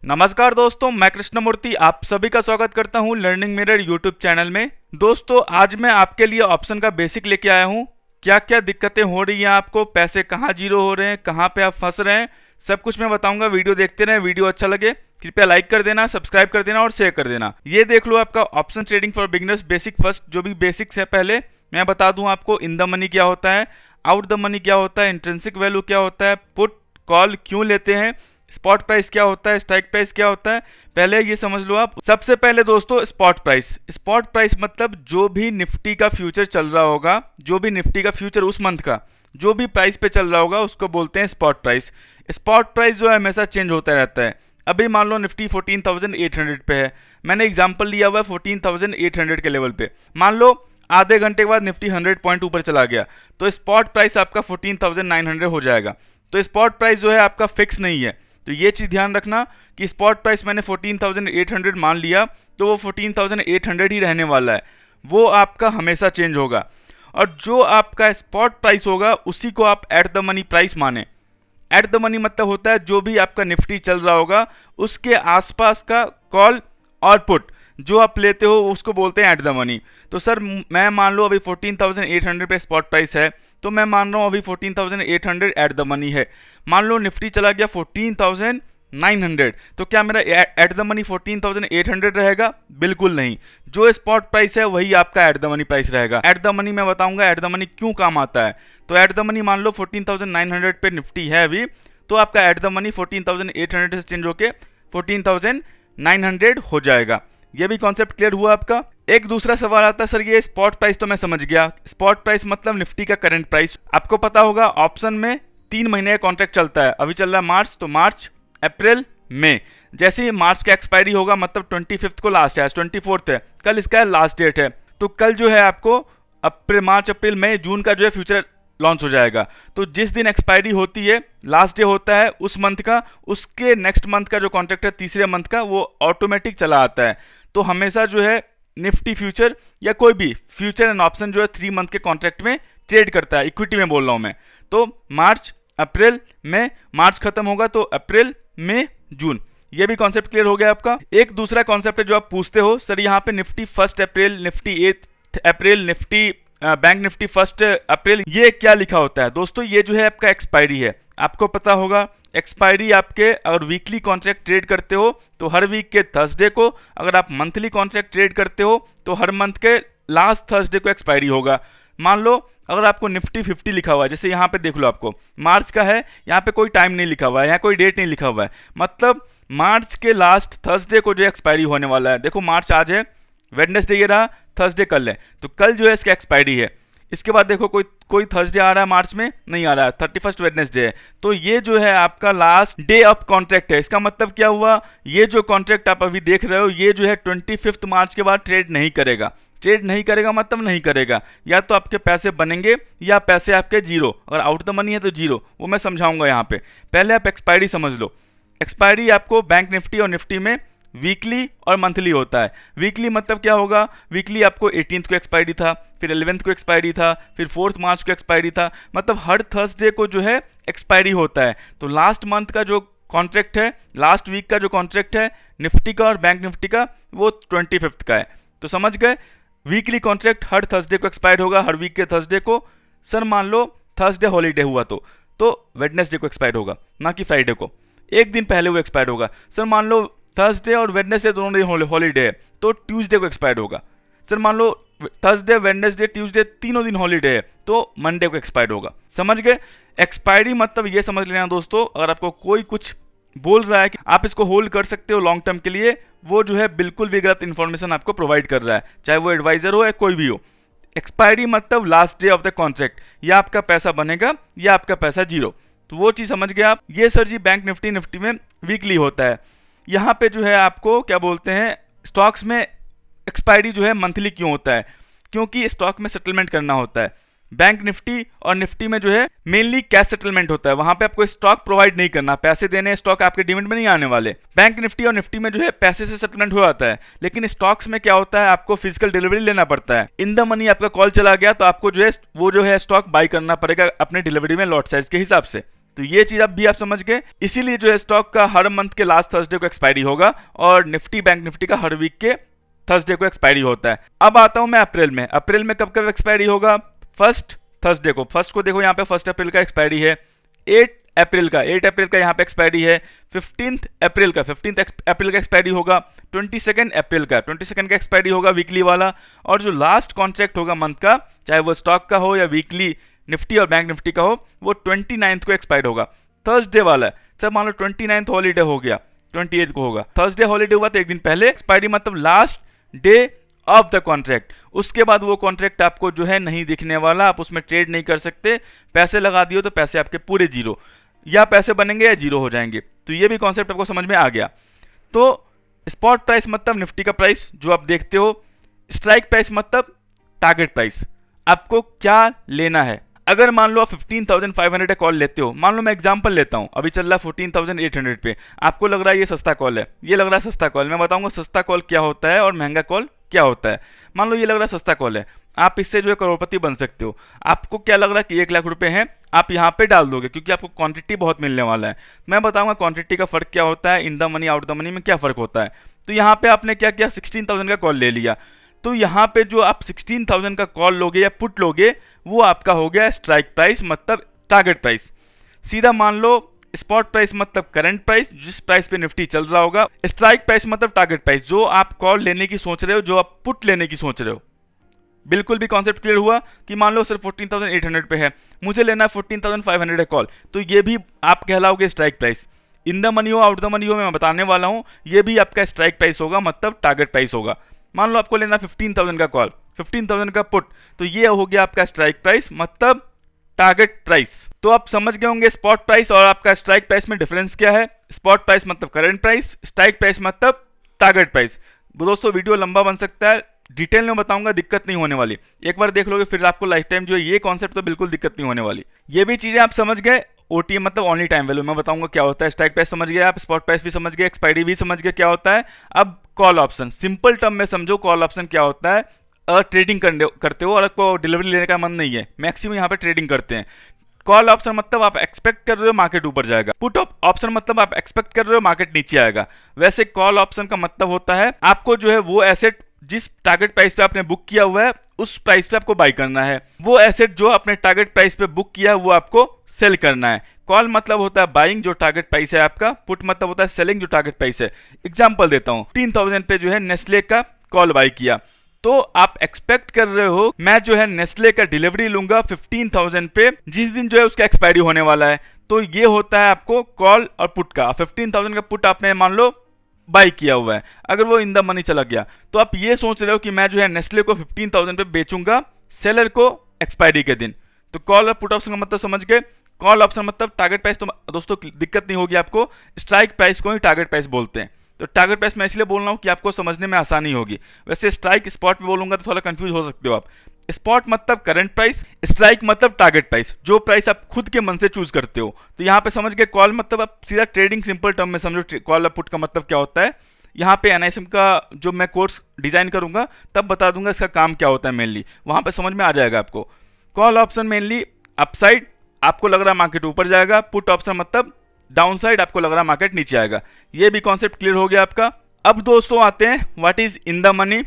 नमस्कार दोस्तों, मैं कृष्णमूर्ति आप सभी का स्वागत करता हूं लर्निंग मिरर यूट्यूब चैनल में। दोस्तों आज मैं आपके लिए ऑप्शन का बेसिक लेके आया हूं। क्या क्या दिक्कतें हो रही हैं आपको, पैसे कहां जीरो हो रहे हैं, कहां पे आप फंस रहे हैं, सब कुछ मैं बताऊंगा। वीडियो देखते रहें। वीडियो अच्छा लगे कृपया लाइक कर देना, सब्सक्राइब कर देना और शेयर कर देना। ये देख लो आपका option trading for beginners basic first. जो भी बेसिक्स है पहले मैं बता दूं आपको। इन द मनी क्या होता है, आउट द मनी क्या होता है, इंट्रिंसिक वैल्यू क्या होता है, पुट कॉल क्यों लेते हैं, स्पॉट प्राइस क्या होता है, स्ट्राइक प्राइस क्या होता है, पहले ये समझ लो आप। सबसे पहले दोस्तों स्पॉट प्राइस। स्पॉट प्राइस मतलब जो भी निफ्टी का फ्यूचर चल रहा होगा, जो भी निफ्टी का फ्यूचर उस मंथ का जो भी प्राइस पे चल रहा होगा उसको बोलते हैं स्पॉट प्राइस। स्पॉट प्राइस जो है हमेशा चेंज होता रहता है। अभी मान लो निफ्टी 14,800 पे है, मैंने एग्जाम्पल लिया हुआ है 14,800 के लेवल पे। मान लो आधे घंटे के बाद निफ्टी 100 पॉइंट ऊपर चला गया तो स्पॉट प्राइस आपका 14,900 हो जाएगा। तो स्पॉट प्राइस जो है आपका फिक्स नहीं है। तो ये चीज़ ध्यान रखना कि स्पॉट प्राइस मैंने 14,800 मान लिया तो वो 14,800 ही रहने वाला है, वो आपका हमेशा चेंज होगा। और जो आपका स्पॉट प्राइस होगा उसी को आप एट द मनी प्राइस माने। एट द मनी मतलब होता है जो भी आपका निफ्टी चल रहा होगा उसके आसपास का कॉल और पुट जो आप लेते हो उसको बोलते हैं एट द मनी। तो सर मैं मान लो अभी 14,800 पे स्पॉट प्राइस है तो मैं मान रहा हूँ अभी 14,800 एट द मनी है। मान लो निफ्टी चला गया 14,900 तो क्या मेरा एट द मनी 14,800 रहेगा? बिल्कुल नहीं। जो स्पॉट प्राइस है वही आपका एट द मनी प्राइस रहेगा। एट द मनी मैं बताऊंगा एट द मनी क्यों काम आता है। तो एट द मनी मान लो 14,900 पे निफ्टी है अभी, तो आपका एट द मनी 14,800 से चेंज होके 14,900 हो जाएगा। ये भी कॉन्सेप्ट क्लियर हुआ आपका। एक दूसरा सवाल आता है सर ये स्पॉट प्राइस तो मैं समझ गया, स्पॉट प्राइस मतलब निफ्टी का करंट प्राइस। आपको पता होगा ऑप्शन में 3 महीने का कॉन्ट्रैक्ट चलता है। अभी चल रहा है मार्च, तो मार्च अप्रैल मई। जैसे ही मार्च का एक्सपायरी होगा मतलब 25 को लास्ट है, आज 24 है, कल इसका लास्ट डेट है। तो कल जो है आपको मार्च अप्रैल मई जून का जो है फ्यूचर लॉन्च हो जाएगा। तो जिस दिन एक्सपायरी होती है, लास्ट डे होता है उस मंथ का, उसके नेक्स्ट मंथ का जो कॉन्ट्रैक्ट है तीसरे मंथ का वो ऑटोमेटिक चला आता है। तो हमेशा जो है निफ्टी फ्यूचर या कोई भी फ्यूचर एंड ऑप्शन जो है 3 मंथ के कॉन्ट्रैक्ट में ट्रेड करता है। इक्विटी में बोल रहा हूं मैं। तो मार्च अप्रैल मई, मार्च खत्म होगा तो अप्रैल मई जून। ये भी कॉन्सेप्ट क्लियर हो गया आपका। एक दूसरा कॉन्सेप्ट है जो आप पूछते हो सर यहाँ पे निफ्टी 1 अप्रैल, निफ्टी 8 अप्रैल, निफ्टी बैंक निफ्टी 1 अप्रैल, ये क्या लिखा होता है? दोस्तों ये जो है आपका एक्सपायरी है। आपको पता होगा एक्सपायरी आपके, अगर वीकली कॉन्ट्रैक्ट ट्रेड करते हो तो हर वीक के थर्सडे को, अगर आप मंथली कॉन्ट्रैक्ट ट्रेड करते हो तो हर मंथ के लास्ट थर्सडे को एक्सपायरी होगा। मान लो अगर आपको निफ्टी 50 लिखा हुआ है, जैसे यहाँ पे देख लो आपको मार्च का है, यहाँ पे कोई टाइम नहीं लिखा हुआ है, यहाँ कोई डेट नहीं लिखा हुआ है, मतलब मार्च के लास्ट थर्सडे को जो एक्सपायरी होने वाला है। देखो मार्च आज है, वेडनेसडे ये रहा, थर्सडे कल है, तो कल जो है इसका एक्सपायरी है। इसके बाद देखो कोई थर्सडे आ रहा है मार्च में, नहीं आ रहा है, 31 वेडनेसडे है, तो ये जो है आपका लास्ट डे ऑफ कॉन्ट्रैक्ट है। इसका मतलब क्या हुआ, ये जो कॉन्ट्रैक्ट आप अभी देख रहे हो ये जो है 25 मार्च के बाद ट्रेड नहीं करेगा। ट्रेड नहीं करेगा मतलब नहीं करेगा, या तो आपके पैसे बनेंगे या पैसे आपके जीरो। अगर आउट द मनी है तो जीरो, वो मैं समझाऊंगा यहाँ पे। पहले आप एक्सपायरी समझ लो। एक्सपायरी आपको बैंक निफ्टी और निफ्टी में वीकली और मंथली होता है। वीकली मतलब क्या होगा, वीकली आपको 18th को एक्सपायरी था, फिर 11th को एक्सपायरी था, फिर 4 मार्च को एक्सपायरी था, मतलब हर थर्सडे को जो है एक्सपायरी होता है। तो लास्ट मंथ का जो कॉन्ट्रैक्ट है, लास्ट वीक का जो कॉन्ट्रैक्ट है निफ्टी का और बैंक निफ्टी का, वो 25 का है। तो समझ गए, वीकली कॉन्ट्रैक्ट हर थर्सडे को एक्सपायर होगा, हर वीक के थर्सडे को। सर मान लो थर्सडे हॉलीडे हुआ तो वेडनेसडे को एक्सपायर होगा, ना कि फ्राइडे को, एक दिन पहले वो एक्सपायर होगा। सर मान लो थर्सडे और वेडनेसडे दोनों दिन हॉलीडे है तो ट्यूसडे को एक्सपायर होगा। सर मान लो थर्सडे वेडनेसडे ट्यूसडे तीनों दिन हॉलीडे है तो मंडे को एक्सपायर होगा। समझ गए? एक्सपायरी मतलब ये समझ लेना दोस्तों, अगर आपको कोई कुछ बोल रहा है कि आप इसको होल्ड कर सकते हो लॉन्ग टर्म के लिए, वो जो है बिल्कुल भी गलत इन्फॉर्मेशन आपको प्रोवाइड कर रहा है, चाहे वो एडवाइजर हो या कोई भी हो। एक्सपायरी मतलब last day of the contract, या आपका पैसा बनेगा या आपका पैसा जीरो। तो वो चीज़ समझ गए आप। ये सर जी बैंक निफ्टी में वीकली होता है। यहाँ पे जो है आपको क्या बोलते हैं, स्टॉक्स में एक्सपायरी जो है मंथली क्यों होता है? क्योंकि स्टॉक में सेटलमेंट करना होता है। बैंक निफ्टी और निफ्टी में जो है मेनली कैश सेटलमेंट होता है, वहां पे आपको स्टॉक प्रोवाइड नहीं करना, पैसे देने, स्टॉक आपके डिमेंट में नहीं आने वाले। बैंक निफ्टी और निफ्टी में जो है पैसे से सेटलमेंट हो जाता है, लेकिन स्टॉक्स में क्या होता है, आपको फिजिकल डिलीवरी लेना पड़ता है। इन द मनी आपका कॉल चला गया तो आपको जो है वो जो है स्टॉक बाई करना पड़ेगा अपने डिलीवरी में लॉट साइज के हिसाब से। तो ये चीज अब भी आप समझ गए। इसीलिए जो है स्टॉक का हर मंथ के लास्ट थर्सडे को एक्सपायरी होगा और निफ्टी बैंक निफ्टी का हर वीक के थर्सडे को एक्सपायरी होता है। अब आता हूं मैं अप्रैल में। अप्रैल में कब कब एक्सपायरी होगा? फर्स्ट थर्सडे को। फर्स्ट को देखो यहाँ पे 1 अप्रैल का एक्सपायरी है। 8 अप्रैल का यहाँ पे एक्सपायरी है। 15 अप्रैल का एक्सपायरी होगा। 22 अप्रैल का 22 का एक्सपायरी होगा वीकली वाला। और जो लास्ट कॉन्ट्रैक्ट होगा मंथ का, चाहे वो स्टॉक का हो या वीकली निफ्टी और बैंक निफ्टी का हो, वो 29 को एक्सपायर होगा। थर्सडे वाला है सर, मान लो 29 हॉलीडे हो गया, 28 को होगा। थर्सडे हॉलीडे हुआ तो एक दिन पहले एक्सपायरी, मतलब last day of the contract. उसके बाद वो कॉन्ट्रैक्ट आपको जो है नहीं दिखने वाला, आप उसमें ट्रेड नहीं कर सकते। पैसे लगा दियो तो पैसे आपके पूरे जीरो, या पैसे बनेंगे या जीरो हो जाएंगे। तो ये भी कॉन्सेप्ट आपको समझ में आ गया। तो स्पॉट प्राइस मतलब निफ्टी का प्राइस जो आप देखते हो। स्ट्राइक प्राइस मतलब टारगेट प्राइस, आपको क्या लेना है। अगर मान लो आप 15,500 का कॉल लेते हो, मान लो मैं एग्जांपल लेता हूं, अभी चल रहा है 14,800 पे, आपको लग रहा है ये सस्ता कॉल है, ये लग रहा है सस्ता कॉल। मैं बताऊंगा सस्ता कॉल क्या होता है और महंगा कॉल क्या होता है। मान लो ये लग रहा है सस्ता कॉल है, आप इससे जो है करोड़पति बन सकते हो। आपको क्या लग रहा है कि 1 लाख रुपए हैं, आप यहाँ पे डाल दोगे क्योंकि आपको क्वांटिटी बहुत मिलने वाला है। मैं बताऊंगा क्वांटिटी का फर्क क्या होता है, इन the money out the money में क्या फर्क होता है। तो यहाँ पे आपने क्या किया, 16,000 का कॉल ले लिया। तो यहाँ पे जो आप 16,000 का कॉल लोगे या पुट लोगे, वो आपका हो गया स्ट्राइक प्राइस मतलब टारगेट प्राइस। सीधा मान लो स्पॉट प्राइस मतलब करंट प्राइस, जिस प्राइस पे निफ्टी चल रहा होगा। स्ट्राइक प्राइस मतलब टारगेट प्राइस, जो आप कॉल लेने की सोच रहे हो, जो आप पुट लेने की सोच रहे हो। बिल्कुल भी कॉन्सेप्ट क्लियर हुआ कि मान लो सिर्फ 14,800 पे है, मुझे लेना है 14,500 है कॉल, तो ये भी आप कहलाओगे strike price. In the money हो आउट द मनी हो मैं बताने वाला हूं, ये भी आपका स्ट्राइक प्राइस होगा, मतलब टारगेट प्राइस होगा। मान लो आपको लेना 15,000 का कॉल, 15,000 का पुट, तो ये हो गया आपका स्ट्राइक प्राइस मतलब टारगेट प्राइस। तो आप समझ गए होंगे स्पॉट प्राइस और आपका स्ट्राइक प्राइस में डिफरेंस क्या है। स्पॉट प्राइस मतलब करंट प्राइस, स्ट्राइक प्राइस मतलब टारगेट प्राइस। दोस्तों वीडियो लंबा बन सकता है, डिटेल में बताऊंगा, दिक्कत नहीं होने वाली। एक बार देख लोगे फिर आपको लाइफ टाइम जो है ये कॉन्सेप्ट तो बिल्कुल दिक्कत नहीं होने वाली। ये भी चीजें आप समझ गए। ओटीएम मतलब ओनली टाइम वैल्यू, मैं बताऊंगा क्या होता है। स्ट्राइक प्राइस समझ गए आप, स्पॉट प्राइस भी समझ गए, एक्सपायरी भी समझ गए क्या होता है। अब कॉल ऑप्शन, सिंपल टर्म में समझो कॉल ऑप्शन क्या होता है। ट्रेडिंग करते हो और आपको डिलीवरी लेने का मन नहीं है, मैक्सिमम यहाँ पे ट्रेडिंग करते हैं। कॉल ऑप्शन मतलब आप एक्सपेक्ट कर रहे हो मार्केट ऊपर जाएगा। पुट ऑप्शन मतलब आप एक्सपेक्ट कर रहे हो मार्केट नीचे आएगा। वैसे कॉल ऑप्शन का मतलब होता है आपको जो है वो एसेट जिस टारगेट प्राइस पे आपने बुक किया हुआ है उस प्राइस पे आपको बाई करना है। वो एसेट जो आपने टारगेट प्राइस पे बुक किया है वो आपको सेल करना है। कॉल मतलब होता है बाइंग जो टारगेट प्राइस है आपका, पुट मतलब होता है सेलिंग जो टारगेट प्राइस है। एग्जांपल देता हूं, 15,000 पे जो है नेस्ले का कॉल बाई किया, तो आप एक्सपेक्ट कर रहे हो मैं जो है नेस्ले का डिलीवरी लूंगा 15,000 पे, जिस दिन जो है उसका एक्सपायरी होने वाला है। तो ये होता है आपको कॉल और पुट का। 15,000 का पुट आपने मान लो बाई किया हुआ है, अगर वो इन द मनी चला गया तो आप ये सोच रहे हो कि मैं जो है नेस्ले को 15,000 पे बेचूंगा सेलर को एक्सपायरी के दिन। तो कॉल और पुट ऑप्शन का मतलब समझ गए। कॉल ऑप्शन मतलब टारगेट प्राइस, तो दोस्तों दिक्कत नहीं होगी आपको, स्ट्राइक प्राइस को ही टारगेट प्राइस बोलते हैं। तो टारगेट प्राइस मैं इसलिए बोल रहा हूं कि आपको समझने में आसानी होगी। वैसे स्ट्राइक स्पॉट में बोलूंगा तो थोड़ा कंफ्यूज हो सकते हो आप। स्पॉट मतलब करंट प्राइस, स्ट्राइक मतलब टारगेट प्राइस, जो प्राइस आप खुद के मन से चूज करते हो। तो यहाँ पे समझ गए कॉल मतलब आप सीधा ट्रेडिंग सिंपल टर्म में समझो कॉल और पुट का मतलब क्या होता है। यहाँ पे एनआईएसएम का जो मैं कोर्स डिजाइन करूंगा तब बता दूंगा इसका काम क्या होता है मेनली, वहां पे समझ में आ जाएगा आपको। कॉल ऑप्शन मेनली अपसाइड, आपको लग रहा है मार्केट ऊपर जाएगा। पुट ऑप्शन मतलब डाउन साइड, आपको लग रहा है मार्केट नीचे आएगा। ये भी कॉन्सेप्ट क्लियर हो गया आपका। अब दोस्तों आते हैं what is in the money,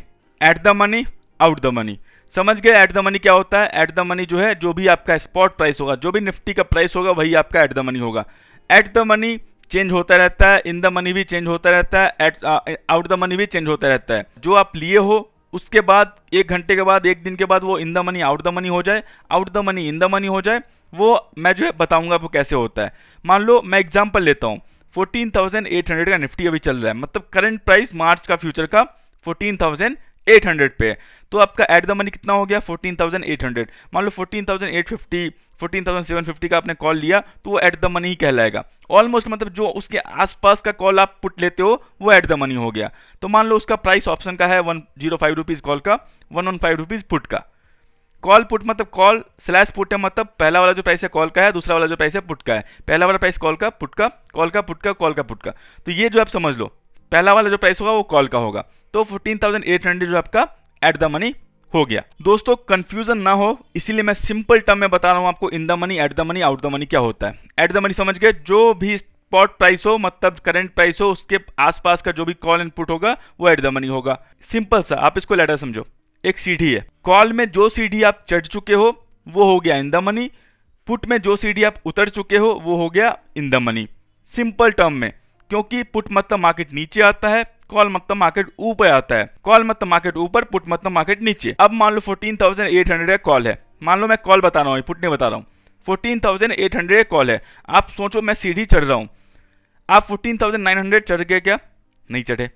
at the money, out the money. समझ गए एट द मनी क्या होता है। एट द मनी जो है जो भी आपका स्पॉट प्राइस होगा, जो भी निफ्टी का प्राइस होगा वही आपका एट द मनी होगा। एट द मनी चेंज होता रहता है, इन द मनी भी चेंज होता रहता है, आउट द मनी भी चेंज होता रहता है। जो आप लिए हो उसके बाद 1 घंटे के बाद, 1 दिन के बाद वो इन the money out the money हो जाए, out the money in the money हो जाए, वो मैं जो है बताऊंगा आपको कैसे होता है। मान लो मैं एग्जांपल लेता हूं, 14,800 का निफ्टी अभी चल रहा है, मतलब करंट प्राइस मार्च का फ्यूचर का 14,800 पे है। तो आपका एट द मनी कितना हो गया 14,800। मान लो 14,850, 14,750 का आपने कॉल लिया तो वो एट द मनी ही कहलाएगा ऑलमोस्ट, मतलब जो उसके आसपास का कॉल आप पुट लेते हो वो एट द मनी हो गया। तो मान लो उसका प्राइस ऑप्शन का है 105 रुपीज कॉल का, 115 रुपीज पुट का। कॉल पुट मतलब कॉल स्लैश पुट है, मतलब पहला वाला जो प्राइस है कॉल का है, दूसरा वाला जो प्राइस है पुट का है। पहला वाला प्राइस कॉल का, पुट का, कॉल का, पुट का, कॉल का, पुट का। तो ये जो आप समझ लो पहला वाला जो प्राइस होगा वो कॉल का होगा। तो 14,800 जो आपका एट द मनी हो गया। दोस्तों कंफ्यूजन ना हो इसीलिए मैं सिंपल टर्म में बता रहा हूं आपको, इन the money, at the money, out the money क्या होता है। एट द मनी समझ गए, जो भी स्पॉट प्राइस हो मतलब करंट प्राइस हो उसके आसपास का जो भी कॉल इनपुट होगा वो एट द मनी होगा। सिंपल सा, आप इसको लेटर समझो, एक सीढ़ी है, कॉल में जो सीढ़ी आप चढ़ चुके हो वो हो गया इन द मनी, पुट में जो सीढ़ी आप उतर चुके हो वो हो गया इन द मनी। सिंपल टर्म में, क्योंकि पुट मतलब मार्केट नीचे आता है, कॉल मतलब मार्केट ऊपर आता है। कॉल मतलब मार्केट ऊपर, पुट मतलब मार्केट नीचे। अब मान लो 14,800 का कॉल है, मान लो मैं कॉल बता रहा हूँ, पुट नहीं बता रहा हूँ, 14,800 कॉल है। आप सोचो मैं सीढ़ी चढ़ रहा हूँ, आप 14,900 चढ़ गए क्या? नहीं चढ़े,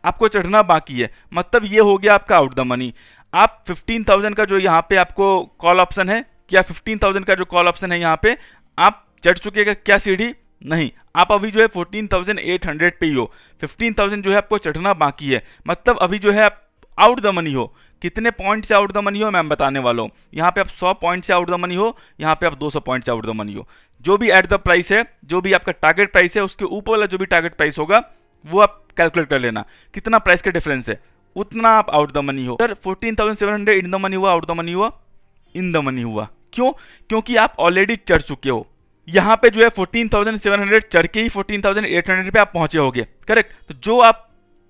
आपको चढ़ना बाकी है, मतलब ये हो गया आपका आउट द मनी। आप 15,000 का जो यहाँ पे आपको कॉल ऑप्शन है, क्या 15,000 का जो कॉल ऑप्शन है यहाँ पे आप चढ़ चुके क्या सीढ़ी? नहीं, आप अभी जो है 14,800 पे ही हो, 15,000 जो है आपको चढ़ना बाकी है, मतलब अभी जो है आप आउट द मनी हो। कितने पॉइंट से आउट द मनी हो मैं बताने वाला हूँ। यहाँ पे आप 100 पॉइंट से आउट द मनी हो, यहाँ पे आप 200 पॉइंट से आउट द मनी हो। जो भी एट द प्राइस है, जो भी आपका टारगेट प्राइस है, उसके ऊपर वाला जो भी टारगेट प्राइस होगा वो आप कैलकुलेट कर लेना, कितना प्राइस का डिफरेंस है उतना आप आउट द मनी हो। सर 14,700 इन द मनी हुआ, आउट द मनी हुआ? इन द मनी हुआ। क्यों? क्योंकि आप ऑलरेडी चढ़ चुके हो। यहाँ पे जो है 14,700 चढ़ के ही 14,800 पे आप पहुंचे होगे, करेक्ट। तो जो आप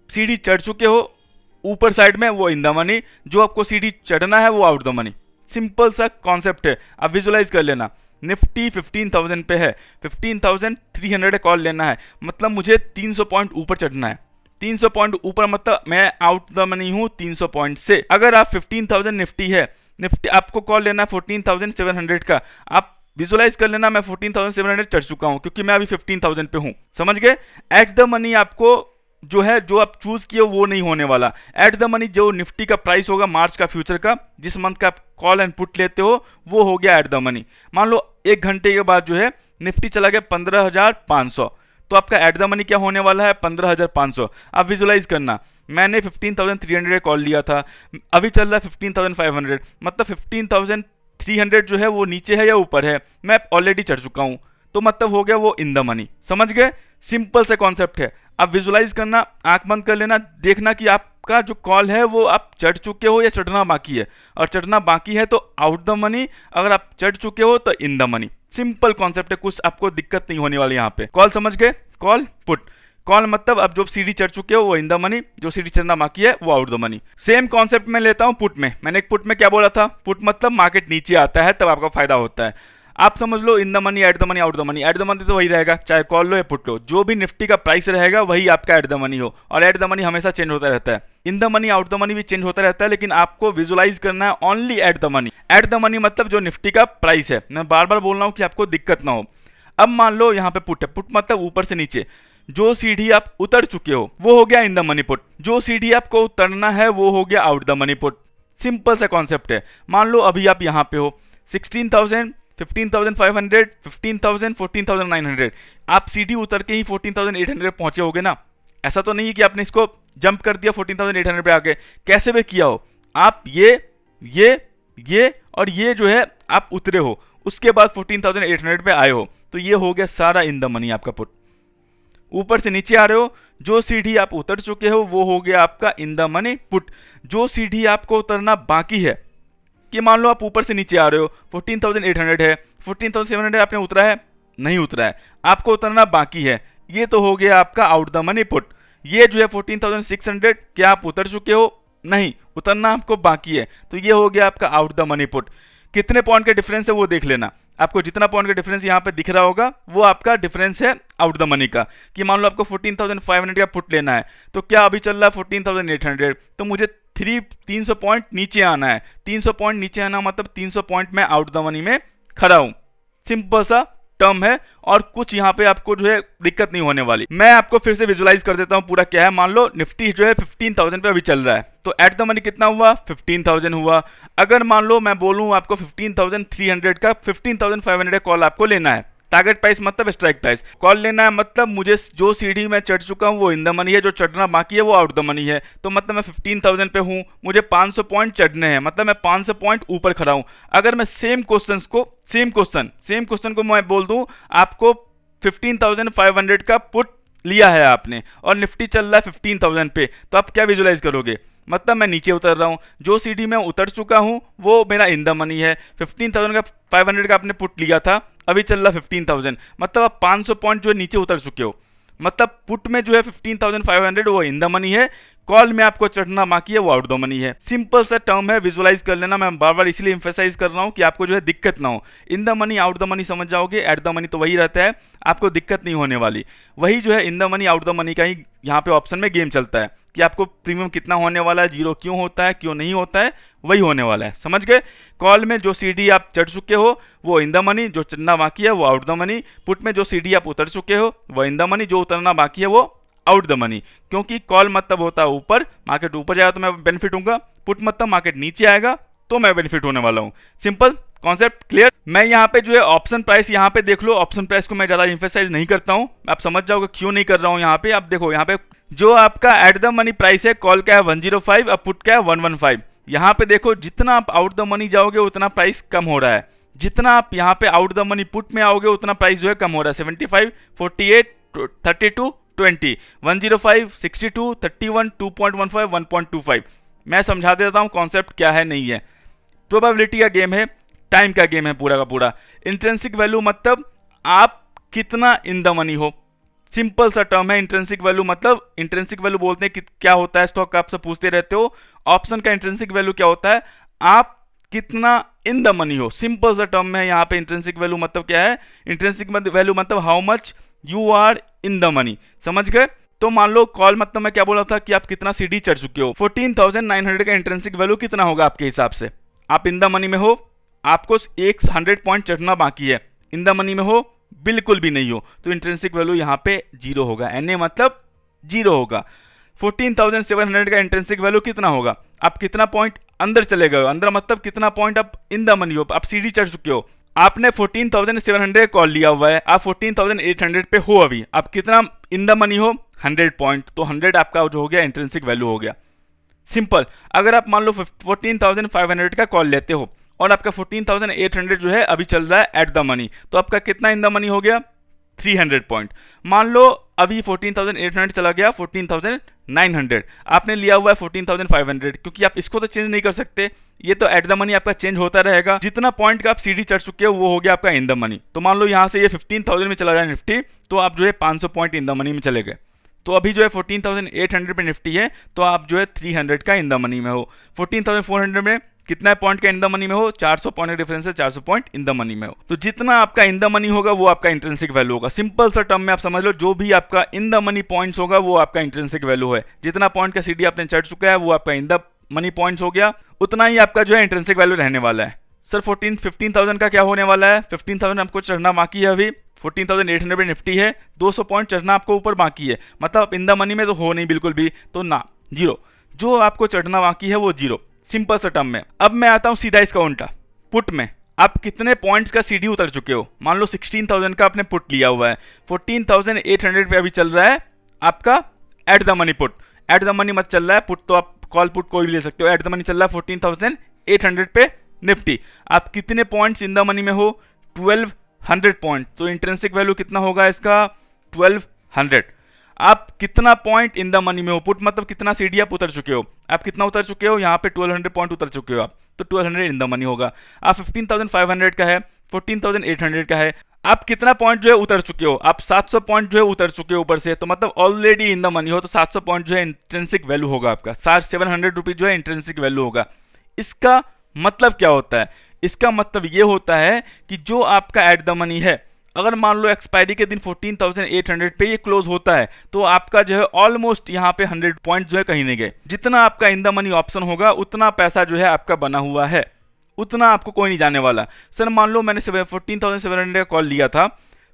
सीढ़ी चढ़ चुके हो ऊपर साइड में वो इन द मनी, जो आपको सीढ़ी चढ़ना है वो आउट द मनी। सिंपल सा कॉन्सेप्ट है, आप विजुलाइज कर लेना। निफ्टी 15,000 पे है, 15,300 कॉल लेना है, मतलब मुझे 300 पॉइंट ऊपर चढ़ना है। 300 पॉइंट ऊपर मतलब मैं आउट द मनी हूं 300 पॉइंट से। अगर आप 15,000 निफ्टी है, निफ्टी आपको कॉल लेना है 14,700 का, आप विजुलाइज कर लेना मैं 14,700 चढ़ चुका हूं क्योंकि मैं अभी 15,000 पे हूं, समझ गए। एट द मनी आपको जो है, जो आप चूज किए वो नहीं होने वाला। एट द मनी जो निफ्टी का प्राइस होगा मार्च का फ्यूचर का, जिस मंथ का आप कॉल एंड पुट लेते हो वो हो गया एट द मनी। मान लो 1 घंटे के बाद जो है निफ्टी चला गया 15,500, तो आपका एट द मनी क्या होने वाला है? 15,500। आप विजुलाइज करना, मैंने 15,300 कॉल लिया था, अभी चल रहा है 15,500, मतलब 15,300 जो है वो नीचे है या ऊपर है? मैं ऑलरेडी चढ़ चुका हूं, तो मतलब हो गया वो इन द मनी। समझ गए? सिंपल से कॉन्सेप्ट है। आप विजुलाइज करना, आंख बंद कर लेना, देखना कि आपका जो कॉल है वो आप चढ़ चुके हो या चढ़ना बाकी है, और चढ़ना बाकी है तो आउट द मनी, अगर आप चढ़ चुके हो तो इन द मनी। सिंपल कॉन्सेप्ट है, कुछ आपको दिक्कत नहीं होने वाली यहाँ पे। कॉल समझ गए? कॉल पुट, कॉल मतलब अब जो सीढ़ी चढ़ चुके हो वो इन द मनी, जो सीढ़ी चढ़ना बाकी है वो out the money. Same concept में लेता हूं पुट में। मैंने एक पुट में क्या बोला था? पुट मतलब मार्केट नीचे आता है तब आपका फायदा होता है। आप समझ लो in the money, at the money, out the money. At the money तो वही रहेगा, चाहे कॉल लो या पुट लो, जो भी निफ्टी का प्राइस रहेगा वही आपका एट द मनी हो, और एट द मनी हमेशा चेंज होता रहता है। इन the money, out the money भी चेंज होता रहता है, लेकिन आपको विजुलाइज करना है only eight the money. At the money मतलब जो निफ्टी का प्राइस है। मैं बार बार बोल रहा हूं कि आपको दिक्कत ना हो। अब मान लो यहाँ पे पुट है, पुट मतलब ऊपर से नीचे, जो सीढ़ी आप उतर चुके हो वो हो गया इन द मनी पुट, जो सीढ़ी आपको उतरना है वो हो गया out the money put. Simple सा कॉन्सेप्ट है। मान लो अभी आप यहाँ पे हो 16,000, 15,500, 15,000, 14,900, आप सीढ़ी उतर के ही 14,800 पहुंचे होगे ना। ऐसा तो नहीं है कि आपने इसको जंप कर दिया 14,800 पे आके, कैसे भी किया हो आप ये और ये जो है आप उतरे हो, उसके बाद 14,800 पे आए हो, तो ये हो गया सारा इन द मनी आपका पुट। ऊपर से नीचे आ रहे हो, जो सीढ़ी आप उतर चुके हो वो हो गया आपका इन द मनी पुट। जो सीढ़ी आपको उतरना बाकी है, कि मान लो आप ऊपर से नीचे आ रहे हो, 14,800 है, 14,700 आपने उतरा है? नहीं उतरा है, आपको उतरना बाकी है, ये तो हो गया आपका आउट द मनी पुट। ये जो है 14,600, क्या आप उतर चुके हो? नहीं, उतरना आपको बाकी है, तो ये हो गया आपका आउट द मनी पुट। कितने पॉइंट का डिफरेंस है वो देख लेना, आपको जितना पॉइंट का डिफरेंस यहाँ पे दिख रहा होगा वो आपका डिफरेंस है आउट द मनी का। कि मान लो आपको 14,500 का पुट लेना है, तो क्या अभी चल रहा है 14,800, तो मुझे 300 पॉइंट नीचे आना है। 300 पॉइंट नीचे आना मतलब 300 पॉइंट में आउट द मनी में खड़ा हूं। सिंपल सा टर्म है, और कुछ यहाँ पे आपको जो है दिक्कत नहीं होने वाली। मैं आपको फिर से विजुलाइज कर देता हूँ पूरा क्या है। मान लो निफ्टी जो है 15,000 पे अभी चल रहा है, तो एट द मनी कितना हुआ? 15,000 हुआ। अगर मान लो मैं बोलूँ आपको 15,300 का 15,500 कॉल आपको लेना है, टारगेट प्राइस मतलब स्ट्राइक प्राइस, कॉल लेना है, मतलब मुझे जो सीढ़ी में चढ़ चुका हूं वो इन द मनी है, जो चढ़ना बाकी है वो आउट द मनी है, तो मतलब मैं 15,000 पे हूं, मुझे 500 पॉइंट चढ़ने हैं, मतलब मैं 500 पॉइंट ऊपर खड़ा हूं। अगर मैं सेम क्वेश्चन को मैं बोल दूं आपको 15,500 का पुट लिया है आपने और निफ्टी चल रहा है 15,000 पे, तो आप क्या विजुलाइज करोगे? मतलब मैं नीचे उतर रहा हूँ। जो सीडी में उतर चुका हूँ वो मेरा इन द मनी है। 15,000 का 500 का आपने पुट लिया था, अभी चल रहा 15,000, मतलब आप 500 पॉइंट जो है नीचे उतर चुके हो। मतलब पुट में जो है 15,500 वो इन द मनी है, कॉल में आपको चढ़ना बाकी है वो आउट द मनी है। सिंपल सा टर्म है, विजुअलाइज कर लेना। मैं बार बार इसलिए एम्फेसाइज कर रहा हूँ कि आपको जो है दिक्कत ना हो। इन the money out the money समझ जाओगे, एट द मनी तो वही रहता है, आपको दिक्कत नहीं होने वाली। वही जो है इन the money out the money का ही यहाँ पे ऑप्शन में गेम चलता है कि आपको प्रीमियम कितना होने वाला है, जीरो क्यों होता है, क्यों नहीं होता है, वही होने वाला है। समझ गए? कॉल में जो सीडी आप चढ़ चुके हो वो इन द मनी, जो चढ़ना बाकी है वो आउट द मनी। पुट में जो सीडी आप उतर चुके हो वो इन द मनी, जो उतरना बाकी है वो आउट द मनी। क्योंकि कॉल मतलब होता है ऊपर, मार्केट ऊपर जाएगा तो मैं बेनिफिट हूंगा, पुट मतलब मार्केट नीचे आएगा तो मैं बेनिफिट होने वाला हूं। Simple concept clear. मैं यहाँ पे जो है ऑप्शन प्राइस यहाँ पे देख लो, ऑप्शन प्राइस को मैं ज्यादा इंफेसाइज नहीं करता हूँ, आप समझ जाओगे क्यों नहीं कर रहा हूँ। यहाँ पे आप देखो, यहाँ पे जो आपका एट द मनी प्राइस है, कॉल का है 105 और पुट का है 115। यहाँ पे देखो जितना आप आउट द मनी जाओगे उतना प्राइस कम हो रहा है, जितना आप यहाँ पे आउट द मनी पुट में आओगे उतना प्राइस जो है कम हो रहा है। 75, 48, 32, 20, 105, 62, 31, 2.15, 1.25। मैं समझा देता हूं कॉन्सेप्ट क्या है नहीं है। प्रोबेबिलिटी का गेम है, टाइम का गेम है पूरा का पूरा। इंट्रिंसिक वैल्यू मतलब आप कितना इन द मनी हो, सिंपल सा टर्म है इंट्रिंसिक वैल्यू। मतलब इंट्रिंसिक वैल्यू बोलते हैं कि क्या होता है, स्टॉक आपसे पूछते रहते हो। ऑप्शन का इंट्रिंसिक वैल्यू क्या होता है, आप कितना इन द मनी हो, सिंपल सा टर्म है। यहाँ पे इंट्रिंसिक वैल्यू मतलब क्या है, इंट्रिंसिक वैल्यू मतलब how much you are in the money. समझ गए? तो मान लो कॉल मतलब मैं क्या बोला था कि आप कितना सीडी चढ़ चुके हो। 14,900 का इंट्रिंसिक वैल्यू कितना होगा आपके हिसाब से? आप इन द मनी में हो, आपको 100 पॉइंट चढ़ना बाकी है। इन द मनी में हो, बिल्कुल भी नहीं हो, तो इंट्रिंसिक वैल्यू यहाँ पे जीरो होगा। एन ए मतलब जीरो होगा। 14,700 का इंट्रिंसिक वैल्यू कितना होगा? आप कितना पॉइंट अंदर चले गए हो, अंदर मतलब कितना पॉइंट आप इन द मनी हो, आप सीडी चढ़ चुके हो। आपने 14,700 कॉल लिया हुआ है, आप 14,800 पे हो अभी, आप कितना इन द मनी हो? 100 पॉइंट, तो 100 आपका जो हो गया इंट्रिंसिक वैल्यू हो गया। सिंपल। अगर आप मान लो 14,500 का कॉल लेते हो और आपका 14,800 जो है अभी चल रहा है एट द मनी, तो आपका कितना इन द मनी हो गया? 300 पॉइंट। मान लो अभी 14,800 चला गया 14,900, आपने लिया हुआ है 14,500, क्योंकि आप इसको तो चेंज नहीं कर सकते, ये तो एट द मनी आपका चेंज होता रहेगा। जितना पॉइंट का आप सीडी चढ़ चुके हो वो हो गया आपका इन द मनी। तो मान लो यहाँ से ये 15,000 में चला जाए निफ्टी, तो आप जो है 500 पॉइंट इन द मनी में चले गए। तो अभी जो है 14,800 पे निफ्टी है, तो आप जो है 300 का इन द मनी में हो। 14,400 में कितना पॉइंट का इन द मनी में हो? 400 पॉइंट का डिफरेंस है, 400 पॉइंट इन द मनी में हो। तो जितना आपका इन द मनी होगा वो आपका इंट्रिंसिक वैल्यू होगा। सिंपल सा टर्म में आप समझ लो, जो भी आपका इन द मनी पॉइंट्स होगा वो आपका इंट्रिंसिक वैल्यू है। जितना पॉइंट का सीडी आपने चढ़ चुका है वो आपका इन द मनी पॉइंट्स हो गया, उतना ही आपका जो है इंट्रिंसिक वैल्यू रहने वाला है। सर 15,000 का क्या होने वाला है? 15,000 आपको चढ़ना बाकी है अभी, 14,800 पे निफ्टी है, 200 पॉइंट चढ़ना आपको ऊपर बाकी है। मतलब आप इन द मनी में तो हो नहीं बिल्कुल भी, तो ना, जीरो। जो आपको चढ़ना बाकी है वो जीरो, सिंपल सा टर्म में। अब मैं आता हूं सीधा इसका उल्टा। पुट में आप कितने पॉइंट्स का सीडी उतर चुके हो? मान लो 16,000 का आपने पुट लिया हुआ है, 14,800 पे अभी चल रहा है आपका eight the money put. Eight the money मत चल रहा है पुट, तो आप कॉल पुट कोई भी ले सकते हो। एट द मनी चल रहा है 14,800 पे निफ्टी। आप कितने पॉइंट्स इन द मनी में हो? 1200 पॉइंट। तो इंट्रिंसिक वैल्यू कितना होगा इसका? 1200। आप कितना पॉइंट इन द मनी में हो? पुट मतलब कितना सीडी आप उतर चुके हो, आप कितना उतर चुके हो? यहाँ पे 1200 पॉइंट उतर चुके हो आप, तो 1200 इन द मनी होगा। आप 15,500 का है, 14,800 का है, आप कितना पॉइंट जो है उतर चुके हो? आप 700 पॉइंट जो है उतर चुके हो ऊपर से, तो मतलब ऑलरेडी इन द मनी हो, तो 700 पॉइंट जो है इंट्रिंसिक वैल्यू होगा आपका। 700 रुपीज जो है इंट्रिंसिक वैल्यू होगा। इसका मतलब क्या होता है? इसका मतलब ये होता है कि जो आपका एट द मनी है, अगर मान लो एक्सपायरी के दिन 14,800 पे ये क्लोज होता है, तो आपका जो है ऑलमोस्ट यहाँ पे 100 पॉइंट जो है कहीं नहीं गए। जितना आपका इन द मनी ऑप्शन होगा उतना पैसा जो है आपका बना हुआ है, उतना आपको कोई नहीं जाने वाला। सर मान लो मैंने 14,700 का कॉल लिया था,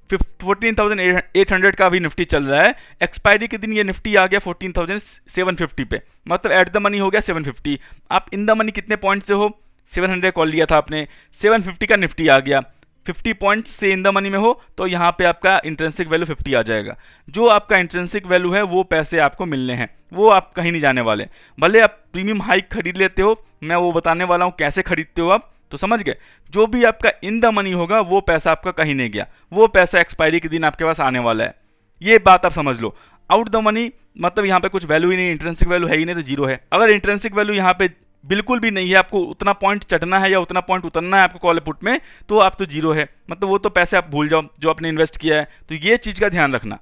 14,800 का अभी निफ्टी चल रहा है, एक्सपायरी के दिन ये निफ्टी आ गया 14,750 पे, मतलब एट द मनी हो गया 750। आप इन द मनी कितने पॉइंट से हो? 700 कॉल लिया था आपने, 750 का निफ्टी आ गया, 50 पॉइंट्स से इन द मनी में हो, तो यहाँ पे आपका इंट्रिंसिक वैल्यू 50 आ जाएगा। जो आपका इंट्रिंसिक वैल्यू है वो पैसे आपको मिलने हैं, वो आप कहीं नहीं जाने वाले। भले आप प्रीमियम हाइक खरीद लेते हो, मैं वो बताने वाला हूँ कैसे खरीदते हो आप, तो समझ गए। जो भी आपका इन द मनी होगा वो पैसा आपका कहीं नहीं गया, वो पैसा एक्सपायरी के दिन आपके पास आने वाला है। ये बात आप समझ लो। आउट द मनी मतलब यहाँ पे कुछ वैल्यू ही नहीं, इंट्रिंसिक वैल्यू है ही नहीं तो जीरो है। अगर इंट्रिंसिक वैल्यू यहाँ पे बिल्कुल भी नहीं है, आपको उतना पॉइंट चढ़ना है या उतना पॉइंट उतरना है आपको कॉल पुट में, तो आप तो जीरो है, मतलब वो तो पैसे आप भूल जाओ जो आपने इन्वेस्ट किया है। तो ये चीज़ का ध्यान रखना।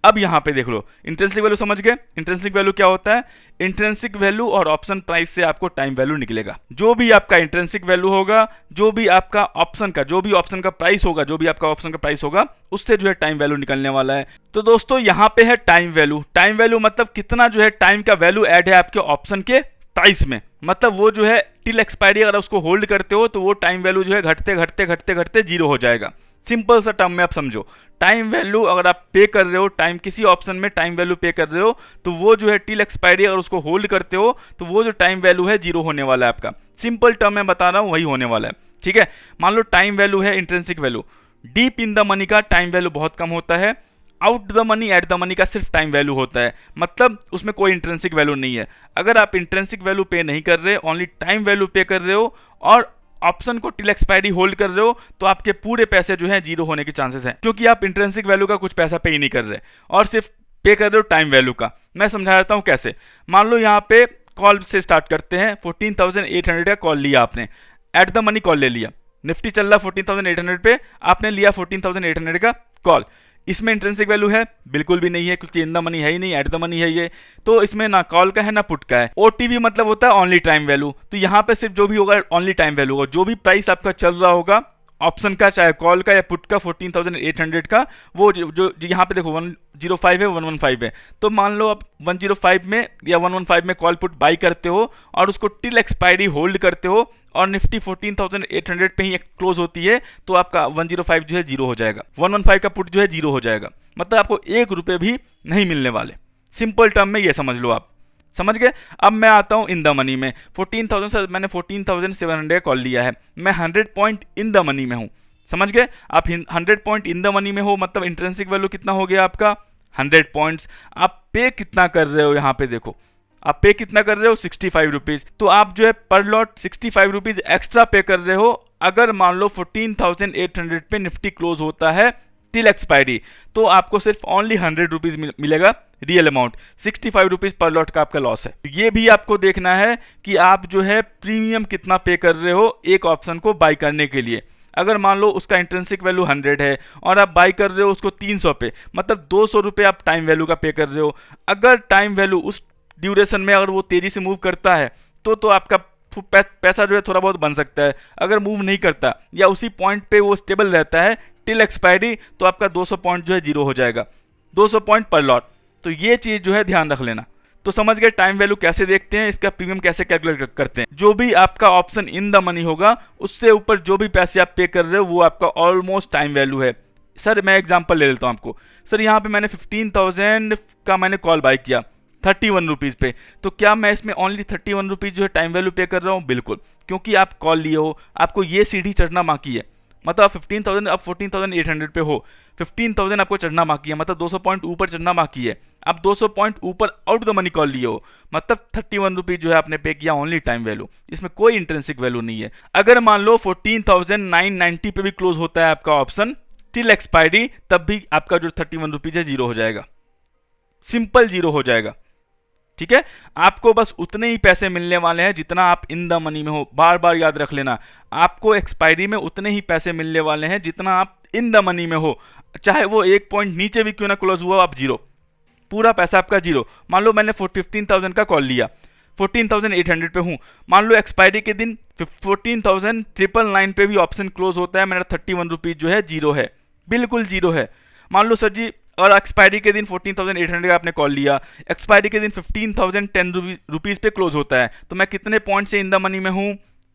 अब यहाँ पे देख लो, इंट्रिंसिक वैल्यू समझ गए। इंट्रिंसिक वैल्यू क्या होता है? इंट्रिंसिक वैल्यू और ऑप्शन प्राइस से आपको टाइम वैल्यू निकलेगा। जो भी आपका इंट्रिंसिक वैल्यू होगा, जो भी आपका ऑप्शन का, जो भी ऑप्शन का प्राइस होगा, जो भी आपका ऑप्शन का प्राइस होगा, उससे जो है टाइम वैल्यू निकलने वाला है। तो दोस्तों यहाँ पे है टाइम वैल्यू। टाइम वैल्यू मतलब कितना जो है टाइम का वैल्यू ऐड है आपके ऑप्शन के प्राइस में, मतलब वो जो है टिल एक्सपायरी अगर उसको होल्ड करते हो तो वो टाइम वैल्यू जो है घटते घटते घटते घटते जीरो हो जाएगा। सिंपल सा टर्म में आप समझो, टाइम वैल्यू अगर आप पे कर रहे हो, टाइम किसी ऑप्शन में टाइम वैल्यू पे कर रहे हो, तो वो जो है टिल एक्सपायरी अगर उसको होल्ड करते हो तो वो जो टाइम वैल्यू है जीरो होने वाला है आपका। सिंपल टर्म में बता रहा हूँ, वही होने वाला है। ठीक है, मान लो टाइम वैल्यू है intrinsic value, deep in the money का टाइम वैल्यू बहुत कम होता है, out the money at the money का सिर्फ टाइम वैल्यू होता है, मतलब उसमें कोई इंट्रिंसिक वैल्यू नहीं है। अगर आप इंट्रिंसिक वैल्यू पे नहीं कर रहे, ओनली टाइम वैल्यू पे कर रहे हो और ऑप्शन को टिल एक्सपायरी होल्ड कर रहे हो, तो आपके पूरे पैसे जो है जीरो होने के चांसेस हैं, क्योंकि आप इंट्रिंसिक वैल्यू का कुछ पैसा पे ही नहीं कर रहे और सिर्फ पे कर रहे हो टाइम वैल्यू का। मैं समझा देता हूँ कैसे। मान लो यहाँ पे कॉल से स्टार्ट करते हैं, 14,800 का कॉल लिया आपने, एट द मनी कॉल ले लिया, निफ्टी चल रहा 14,800 पे, आपने लिया 14,800 का कॉल। इसमें इंट्रिंसिक वैल्यू है? बिल्कुल भी नहीं है, क्योंकि इन द मनी है ही नहीं, एट द मनी है ये, तो इसमें ना कॉल का है ना पुट का है। ओटीवी मतलब होता है ओनली टाइम वैल्यू, तो यहाँ पे सिर्फ जो भी होगा ओनली टाइम वैल्यू होगा, जो भी प्राइस आपका चल रहा होगा ऑप्शन का, चाहे कॉल का या पुट का, 14,800 का, वो जो यहाँ पे देखो 105 है, 115 है, तो मान लो आप 105 में या 115 में कॉल पुट बाई करते हो और उसको टिल एक्सपायरी होल्ड करते हो और निफ्टी 14,800 पे ही क्लोज होती है, तो आपका 105 जो है जीरो हो जाएगा, 115 का पुट जो है जीरो हो जाएगा, मतलब आपको 1 रुपये भी नहीं मिलने वाले। सिंपल टर्म में ये समझ लो आप, समझ गए। अब मैं आता हूं इन द मनी में, 14,000 से मैंने 14,700 कॉल लिया है, मैं 100 पॉइंट इन द मनी में हूं, समझ गए। आप 100 पॉइंट इन द मनी में हो, मतलब इंट्रिंसिक वैल्यू कितना हो गया आपका 100 पॉइंट्स। आप पे कितना कर रहे हो, यहाँ पे देखो आप पे कितना कर रहे हो 65 रुपीज, तो आप जो है पर लॉट 65 रुपीज एक्स्ट्रा पे कर रहे हो। अगर मान लो 14,800 पे निफ्टी क्लोज होता है टिल एक्सपायरी, तो आपको सिर्फ ओनली 100 रुपीज मिलेगा real amount, 65 rupees per lot का आपका लॉस है। ये भी आपको देखना है कि आप जो है प्रीमियम कितना पे कर रहे हो एक ऑप्शन को बाई करने के लिए। अगर मान लो उसका इंट्रिंसिक वैल्यू 100 है और आप बाई कर रहे हो उसको 300 पे, मतलब 200 रुपये आप टाइम वैल्यू का पे कर रहे हो। अगर टाइम वैल्यू उस ड्यूरेशन में अगर वो तेजी से मूव करता है तो आपका पैसा जो है थोड़ा बहुत बन सकता है। अगर मूव नहीं करता या उसी पॉइंट पे वो स्टेबल रहता है टिल एक्सपायरी, तो आपका 200 पॉइंट जो है जीरो हो जाएगा, 200 पॉइंट पर लॉट। तो ये चीज़ जो है ध्यान रख लेना। तो समझ गए टाइम वैल्यू कैसे देखते हैं, इसका प्रीमियम कैसे कैलकुलेट करते हैं। जो भी आपका ऑप्शन इन द मनी होगा उससे ऊपर जो भी पैसे आप पे कर रहे हो वो आपका ऑलमोस्ट टाइम वैल्यू है। सर मैं एग्जांपल ले लेता हूँ आपको। सर यहाँ पे मैंने 15,000 का मैंने कॉल बाय किया 31 रुपीज़ पे, तो क्या मैं इसमें ओनली 31 रुपीज़ जो है टाइम वैल्यू पे कर रहा हूँ? बिल्कुल, क्योंकि आप कॉल लिए हो, आपको ये सीढ़ी चढ़ना बाकी है। मतलब 15,000 अब 14,800 पे हो, 15,000 आपको चढ़ना बाकी है, मतलब 200 पॉइंट ऊपर चढ़ना बाकी है। आप 200 पॉइंट ऊपर आउट द मनी कॉल लिए हो, मतलब 31 रुपीज़ जो है आपने पे किया ओनली टाइम वैल्यू, इसमें कोई इंट्रिंसिक वैल्यू नहीं है। अगर मान लो 14,990 पे भी क्लोज होता है आपका ऑप्शन टिल एक्सपायरी, तब भी आपका जो 31 रुपीज़ है जीरो हो जाएगा, सिंपल जीरो हो जाएगा। ठीक है, आपको बस उतने ही पैसे मिलने वाले हैं जितना आप इन द मनी में हो। बार बार याद रख लेना, आपको एक्सपायरी में उतने ही पैसे मिलने वाले हैं जितना आप इन द मनी में हो, चाहे वो 1 पॉइंट नीचे भी क्यों ना क्लोज हुआ, आप जीरो, पूरा पैसा आपका जीरो। मान लो मैंने 15,000 का कॉल लिया, 14,800 पे हूँ, मान लो एक्सपायरी के दिन 14,999 पे भी ऑप्शन क्लोज होता है, मेरा 31 रुपीज़ जो है जीरो है, बिल्कुल जीरो है। मान लो सर जी, और एक्सपायरी के दिन 14,800 का आपने कॉल लिया, एक्सपायरी के दिन 15,010 रुपीज़ पे क्लोज होता है, तो मैं कितने पॉइंट से इन द मनी में हूँ,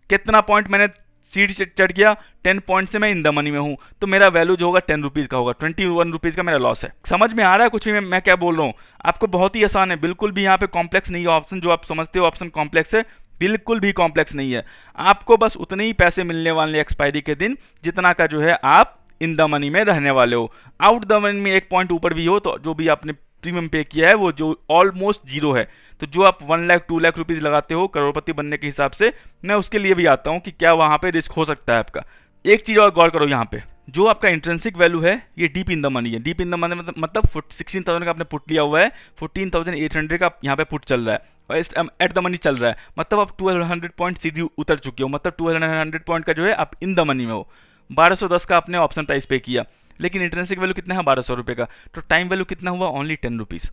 कितना पॉइंट मैंने सीट चढ़ गया, 10 पॉइंट से मैं इन द मनी में हूँ, तो मेरा वैल्यू जो होगा 10 रुपीज़ का होगा, 21 रुपीज़ का मेरा लॉस है। समझ में आ रहा है कुछ भी मैं क्या बोल रहा हूँ? आपको बहुत ही आसान है, बिल्कुल भी यहाँ पे कॉम्प्लेक्स नहीं है ऑप्शन। जो आप समझते हो ऑप्शन कॉम्प्लेक्स है, बिल्कुल भी कॉम्प्लेक्स नहीं है। आपको बस उतने ही पैसे मिलने वाले एक्सपायरी के दिन जितना का जो है आप इन द मनी में रहने वाले हो। आउट द मनी में 1 पॉइंट ऊपर भी हो तो जो भी आपने प्रीमियम पे किया है वो जो ऑलमोस्ट जीरो है। तो जो आप 1 लाख 2 लाख रुपीज़ लगाते हो करोड़पति बनने के हिसाब से, मैं उसके लिए भी आता हूँ कि क्या वहाँ पे रिस्क हो सकता है आपका। एक चीज़ और गौर करो यहाँ पे, जो आपका इंट्रेंसिक वैल्यू है ये डीप इन द मनी है। डीप इन द मनी मतलब 16,000 का आपने पुट लिया हुआ है, 14,800 का यहाँ पे पुट चल रहा है और एट द मनी चल रहा है, मतलब आप 1200 पॉइंट सीधी उतर चुके हो, मतलब 1200 पॉइंट का जो है आप इन द मनी में हो। 1210 का आपने ऑप्शन प्राइस पे किया, लेकिन इंट्रेंसिक वैल्यू कितना है 1200 रुपये का, तो टाइम वैल्यू कितना हुआ ओनली 10 रुपीज़।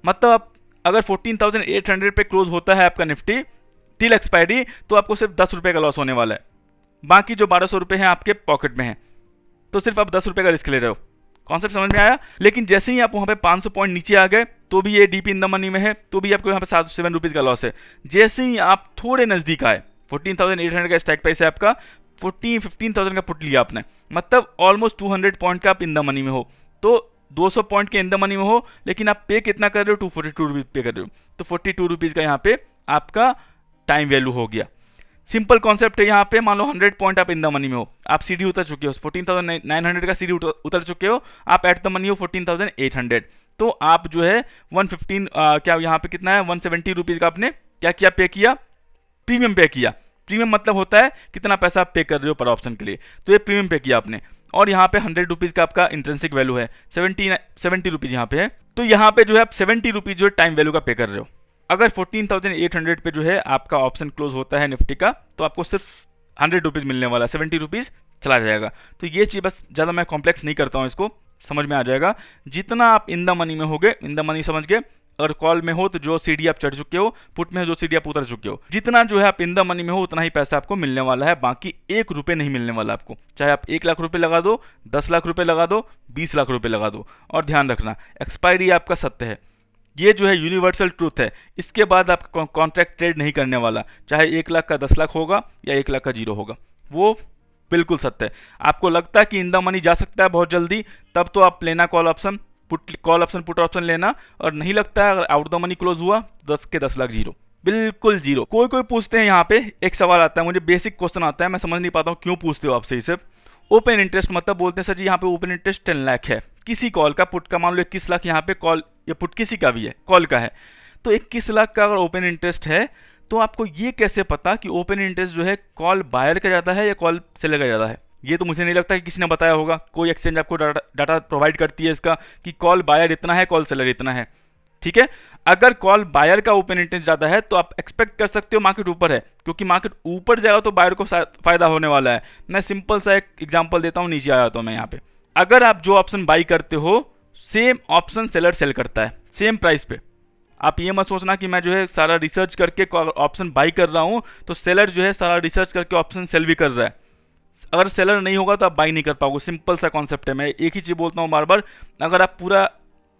मतलब आप अगर 14,800 पे क्लोज होता है आपका निफ्टी टिल एक्सपायरी, तो आपको सिर्फ 10 रुपये का लॉस होने वाला है, बाकी जो 1200 रुपये हैं आपके पॉकेट में है, तो सिर्फ आप 10 रुपये का रिस्क ले रहे हो। कॉन्सेप्ट समझ में आया? लेकिन जैसे ही आप वहाँ पे 500 पॉइंट नीचे आ गए तो भी ये डीप इन द मनी में है, तो भी आपको यहाँ पे 7 रुपीज़ का लॉस है। जैसे ही आप थोड़े नज़दीक आए, 14,800 का स्ट्राइक प्राइस है आपका, 15,000 का पुट लिया आपने, मतलब ऑलमोस्ट 200 पॉइंट का आप इन द मनी में हो, तो 200 पॉइंट के इन द मनी में हो, लेकिन आप पे कितना कर रहे हो 242 रुपीज़ पे कर रहे हो, तो 42 रुपीज़ का यहाँ पे आपका टाइम वैल्यू हो गया। सिंपल कॉन्सेप्ट है यहाँ पे। मान लो 100 पॉइंट आप इन द मनी में हो, आप सीढ़ी उतर चुके हो, 14,900 का सीढ़ी उतर चुके हो, आप एट द मनी हो 14,800, तो आप जो है 115 क्या यहाँ पे कितना है 170 रुपीज़ का आपने क्या किया, पे किया, प्रीमियम पे किया। प्रीमियम मतलब होता है कितना पैसा आप पे कर रहे हो पर ऑप्शन के लिए, तो ये प्रीमियम पे किया आपने, और यहाँ पे 100 रुपीज़ का आपका इंट्रेंसिक वैल्यू है, 70 रुपीज़ यहाँ पे है, तो यहाँ पे जो है आप 70 रुपीज़ जो है टाइम वैल्यू का पे कर रहे हो। अगर 14,800 पे जो है आपका ऑप्शन क्लोज होता है निफ्टी का, तो आपको सिर्फ 100 रुपीज़ मिलने वाला, 70 रुपीज़ चला जाएगा। तो ये चीज़ बस ज़्यादा मैं कॉम्प्लेक्स नहीं करता हूँ, इसको समझ में आ जाएगा। जितना आप इन द मनी में होगे, इन द मनी समझ के, अगर कॉल में हो तो जो सीढ़ी आप चढ़ चुके हो, पुट में हो जो सीढ़ी आप उतर चुके हो, जितना जो है आप इन द मनी में हो उतना ही पैसा आपको मिलने वाला है, बाकी 1 रुपये नहीं मिलने वाला आपको। चाहे आप 1 लाख रुपये लगा दो, 10 लाख रुपये लगा दो, 20 लाख रुपये लगा दो, और ध्यान रखना एक्सपायरी आपका सत्य है, ये जो है यूनिवर्सल ट्रूथ है। इसके बाद आप कॉन्ट्रैक्ट ट्रेड नहीं करने वाला, चाहे 1 लाख का 10 लाख होगा या 1 लाख का 0 होगा, वो बिल्कुल सत्य है। आपको लगता है कि इन द मनी जा सकता है बहुत जल्दी, तब तो आप लेना कॉल ऑप्शन, पुट ऑप्शन लेना, और नहीं लगता है अगर आउट द मनी क्लोज हुआ 10 के 10 लाख 0, बिल्कुल 0। कोई पूछते हैं यहाँ पे, एक सवाल आता है मुझे, बेसिक क्वेश्चन आता है, मैं समझ नहीं पाता हूँ क्यों पूछते हो आपसे इसे। ओपन इंटरेस्ट मतलब बोलते हैं सर जी यहाँ पे ओपन इंटरेस्ट 10 लाख है किसी कॉल का, पुट का मान लो 21 लाख यहाँ पे कॉल या पुट किसी का भी है, कॉल का है, तो 21 लाख का अगर ओपन इंटरेस्ट है, तो आपको ये कैसे पता कि ओपन इंटरेस्ट जो है कॉल बायर का ज़्यादा है या कॉल सेलर का ज़्यादा है? ये तो मुझे नहीं लगता कि किसी ने बताया होगा, कोई एक्सचेंज आपको डाटा प्रोवाइड करती है इसका कि कॉल बायर इतना है, कॉल सेलर इतना है, ठीक है। अगर कॉल बायर का ओपन इंटरेस्ट ज़्यादा है तो आप एक्सपेक्ट कर सकते हो मार्केट ऊपर है, क्योंकि मार्केट ऊपर जाएगा तो बायर को फायदा होने वाला है। मैं सिंपल सा एक एग्जांपल देता हूँ, नीचे आ जाता हूँ मैं यहाँ पे। अगर आप जो ऑप्शन बाई करते हो सेम ऑप्शन सेलर सेल करता है सेम प्राइस पे, आप ये मत सोचना कि मैं जो है सारा रिसर्च करके ऑप्शन बाई कर रहा हूँ तो सेलर जो है सारा रिसर्च करके ऑप्शन सेल भी कर रहा है। अगर सेलर नहीं होगा तो आप बाई नहीं कर पाओगे, सिंपल सा कॉन्सेप्ट है। मैं एक ही चीज़ बोलता हूँ बार बार, अगर आप पूरा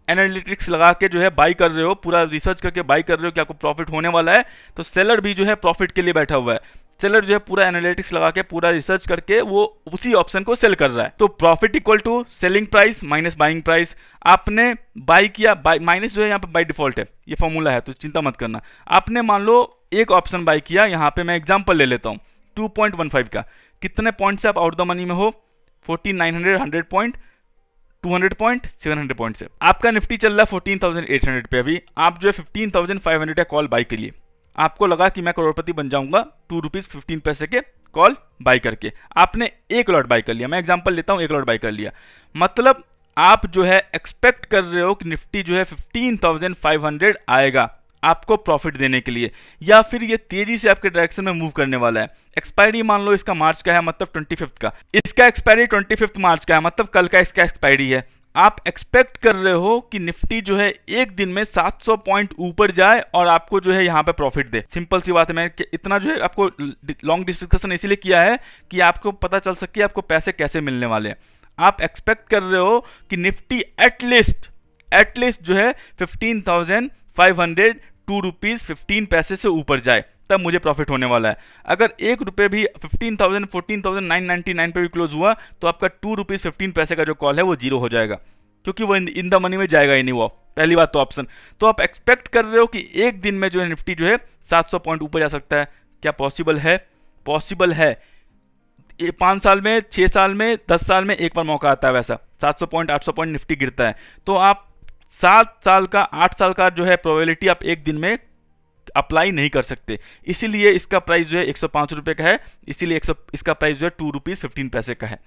एनालिटिक्स लगा के जो है बाई कर रहे हो, पूरा रिसर्च करके बाई कर रहे हो कि आपको प्रॉफिट होने वाला है, तो सेलर भी जो है प्रॉफिट के लिए बैठा हुआ है। सेलर जो है पूरा एनालिटिक्स लगा के पूरा रिसर्च करके वो उसी ऑप्शन को सेल कर रहा है। तो profit equal to selling price minus buying price. आपने बाई किया, माइनस जो है यहाँ पे बाई डिफॉल्ट है, ये फॉर्मूला है तो चिंता मत करना। आपने मान लो एक ऑप्शन बाई किया, यहाँ पे मैं एग्जाम्पल ले लेता हूँ 2.15 का, कितने पॉइंट से आप आउट द मनी में हो? 14,900, 100 पॉइंट, 200 पॉइंट, 700 पॉइंट से। आपका निफ्टी चल रहा है 14,800 पे, अभी आप जो है 15,500 का कॉल बाई के लिए, आपको लगा कि मैं करोड़पति बन जाऊंगा 2 रुपीज़ 15 पैसे के कॉल बाई करके, आपने 1 लॉट बाई कर लिया। मैं एग्जांपल लेता हूं, 1 लॉट बाई कर लिया, मतलब आप जो है एक्सपेक्ट कर रहे हो कि निफ्टी जो है 15,500 आएगा आपको प्रॉफिट देने के लिए, या फिर ये तेजी से आपके डायरेक्शन में मूव करने वाला है। एक्सपायरी मान लो इसका मार्च का है, मतलब 25 का, इसका एक्सपायरी 25 मार्च का है, मतलब कल का इसका एक्सपायरी है। आप एक्सपेक्ट कर रहे हो कि निफ्टी जो है एक दिन में 700 पॉइंट ऊपर जाए और आपको जो है यहाँ पे प्रॉफिट दे। सिंपल सी बात है, मैं इतना जो है आपको लॉन्ग डिस्कशन इसीलिए किया है कि आपको पता चल सके आपको पैसे कैसे मिलने वाले हैं। आप एक्सपेक्ट कर रहे हो कि निफ्टी एटलीस्ट जो है 15,500 2 रुपीज़ 15 पैसे से ऊपर जाए, तब मुझे प्रॉफिट होने वाला है। अगर 1 रुपये भी 15,000 14,999 पे भी क्लोज हुआ तो आपका 2 रुपीज़ 15 पैसे का जो कॉल है वो 0 हो जाएगा, क्योंकि वो इन द मनी में जाएगा ही नहीं वो, पहली बात तो ऑप्शन। तो आप एक्सपेक्ट कर रहे हो कि एक दिन में जो है निफ्टी जो है 700 पॉइंट ऊपर जा सकता है। क्या पॉसिबल है? पॉसिबल है। 5 साल में, 6 साल में, 10 साल में एक बार मौका आता है वैसा, 700 पॉइंट 800 पॉइंट निफ्टी गिरता है। तो आप 7 साल का 8 साल का जो है प्रोबेबिलिटी आप एक दिन में अप्लाई नहीं कर सकते, इसीलिए इसका प्राइस जो है 105 रुपये का है, इसीलिए इसका प्राइस जो है 2 रुपीज़ 15 पैसे का है।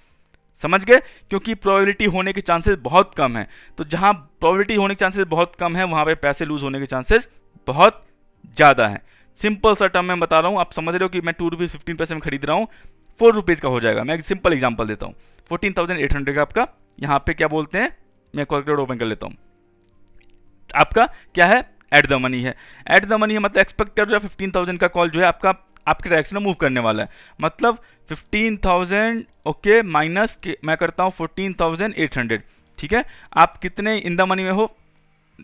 समझ गए? क्योंकि प्रोबेबिलिटी होने के चांसेस बहुत कम है, तो जहां प्रोबेबिलिटी होने के चांसेस बहुत कम है वहां पे पैसे लूज होने के चांसेस बहुत ज़्यादा है। सिंपल सा टर्म में बता रहा हूँ, आप समझ रहे हो कि मैं 2 रुपीज़ 15 पैसे में खरीद रहा हूँ, 4 रुपीज़ का हो जाएगा। मैं एक सिंपल एग्जांपल देता हूँ, 14,800 का आपका यहाँ पे क्या बोलते हैं, मैं कैलकुलेटर ओपन कर लेता हूँ, आपका क्या है, एट द मनी है। एट द मनी है मतलब एक्सपेक्ट कर जो है 15,000 का कॉल जो है आपका आपके डायरेक्शन में मूव करने वाला है, मतलब 15,000 ओके माइनस मैं करता हूँ 14,800, ठीक है। आप कितने इन द मनी में हो,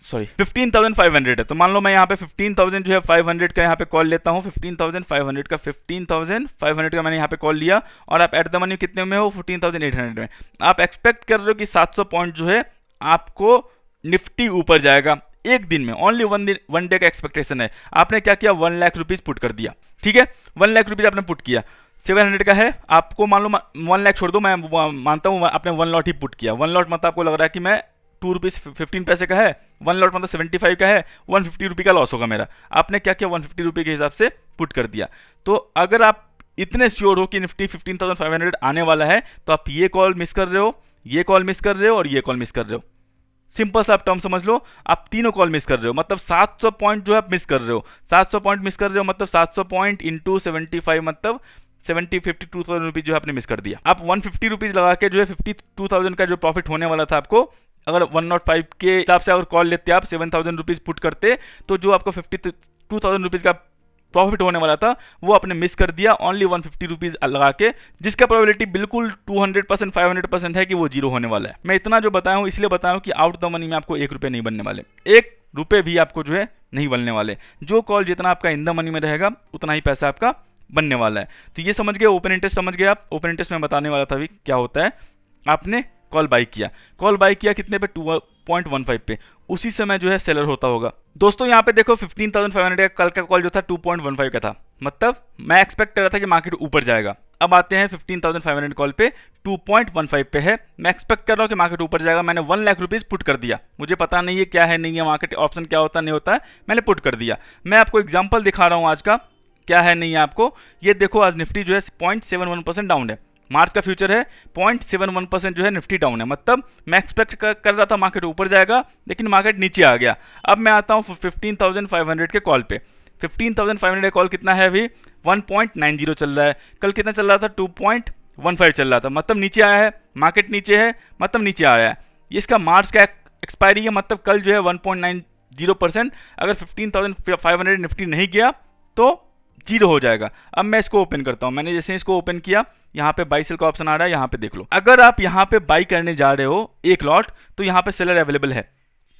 सॉरी 15,500 है, तो मान लो मैं यहाँ पे 15,000 जो है 500 का यहाँ पे कॉल लेता हूँ, 15,500 का 15,500 का मैंने यहाँ पे कॉल लिया, और आप एट द मनी कितने में हो, 14,800 में। आप एक्सपेक्ट कर रहे हो कि 700 पॉइंट जो है आपको निफ्टी ऊपर जाएगा एक दिन में, ओनली वन डे का एक्सपेक्टेशन है। आपने क्या किया, 1 लाख रुपीज पुट कर दिया, ठीक है, 1 लाख रुपीज आपने पुट किया, 700 का है, आपको मान लो 1 लाख छोड़ दो, मैं मानता हूँ आपने 1 लॉट ही पुट किया। 1 लॉट मतलब आपको लग रहा है कि मैं 2 रुपीज़ 15 पैसे का है, 1 लॉट मतलब 75 का है, 150 रुपये का लॉस होगा मेरा। आपने क्या किया, 150 रुपये के हिसाब से पुट कर दिया। तो अगर आप इतने श्योर हो कि निफ्टी 15,500 आने वाला है, तो आप ये कॉल मिस कर रहे हो, ये कॉल मिस कर रहे हो और ये कॉल मिस कर रहे हो। सिंपल सा आप टर्म समझ लो, आप तीनों कॉल मिस कर रहे हो, मतलब 700 पॉइंट जो आप मिस कर रहे हो, 700 पॉइंट मिस कर रहे हो, मतलब 700 पॉइंट इंटू 75 मतलब 52,000 रुपीज जो आपने मिस कर दिया। आप 150 रुपीज लगा के जो है 52,000 का जो प्रॉफिट होने वाला था आपको, अगर 105 के हिसाब से अगर कॉल लेते आप 7,000 रुपीज पुट करते, तो जो आपको 52,000 रुपीज का प्रॉफिट होने वाला था वो आपने मिस कर दिया ओनली 150 रुपीज लगा के, जिसका प्रोबेबिलिटी बिल्कुल 200% 500% है कि वो जीरो होने वाला है। मैं इतना जो बताया हूँ इसलिए बताया हूँ कि आउट द मनी में आपको 1 रुपये नहीं बनने वाले, 1 रुपये भी आपको जो है नहीं बनने वाले। जो कॉल जितना आपका इन द मनी में रहेगा उतना ही पैसा आपका बनने वाला है। तो ये समझ गए, ओपन इंटरेस्ट समझ गए आप। ओपन इंटरेस्ट में बताने वाला था अभी क्या होता है, आपने कॉल बाई किया, कॉल बाई किया कितने पे, 2.15 पे, उसी समय जो है सेलर होता होगा। दोस्तों यहाँ पे देखो 15,500 का कल का कॉल जो था 2.15 का था, मतलब मैं एक्सपेक्ट कर रहा था कि मार्केट ऊपर जाएगा। अब आते हैं 15,500 कॉल पे 2.15 पे है, मैं एक्सपेक्ट कर रहा हूँ कि मार्केट ऊपर जाएगा, मैंने 1 लाख रुपीज़ पुट कर दिया। मुझे पता नहीं है क्या है नहीं है मार्केट ऑप्शन क्या होता नहीं होता है, मैंने पुट कर दिया। मैं आपको एग्जाम्पल दिखा रहा हूँ आज का क्या है नहीं है आपको। ये देखो आज निफ्टी जो है 0.71% डाउन है, मार्च का फ्यूचर है, 0.71% जो है निफ्टी डाउन है, मतलब मैं एक्सपेक्ट कर रहा था मार्केट ऊपर जाएगा लेकिन मार्केट नीचे आ गया। अब मैं आता हूँ 15,500 के कॉल पे। 15,500 का कॉल कितना है अभी, 1.90 चल रहा है, कल कितना चल रहा था, 2.15 चल रहा था, मतलब नीचे आया है, मार्केट नीचे है मतलब नीचे आया है। इसका मार्च का एक्सपायरी है, मतलब कल जो है 1.90%, अगर 15,500 निफ्टी नहीं गया तो जीरो हो जाएगा। अब मैं इसको ओपन करता हूं, मैंने जैसे इसको ओपन किया, यहाँ पे बाई सेल का ऑप्शन आ रहा है, यहाँ पे देख लो। अगर आप यहाँ पे बाई करने जा रहे हो एक लॉट, तो यहाँ पे सेलर अवेलेबल है,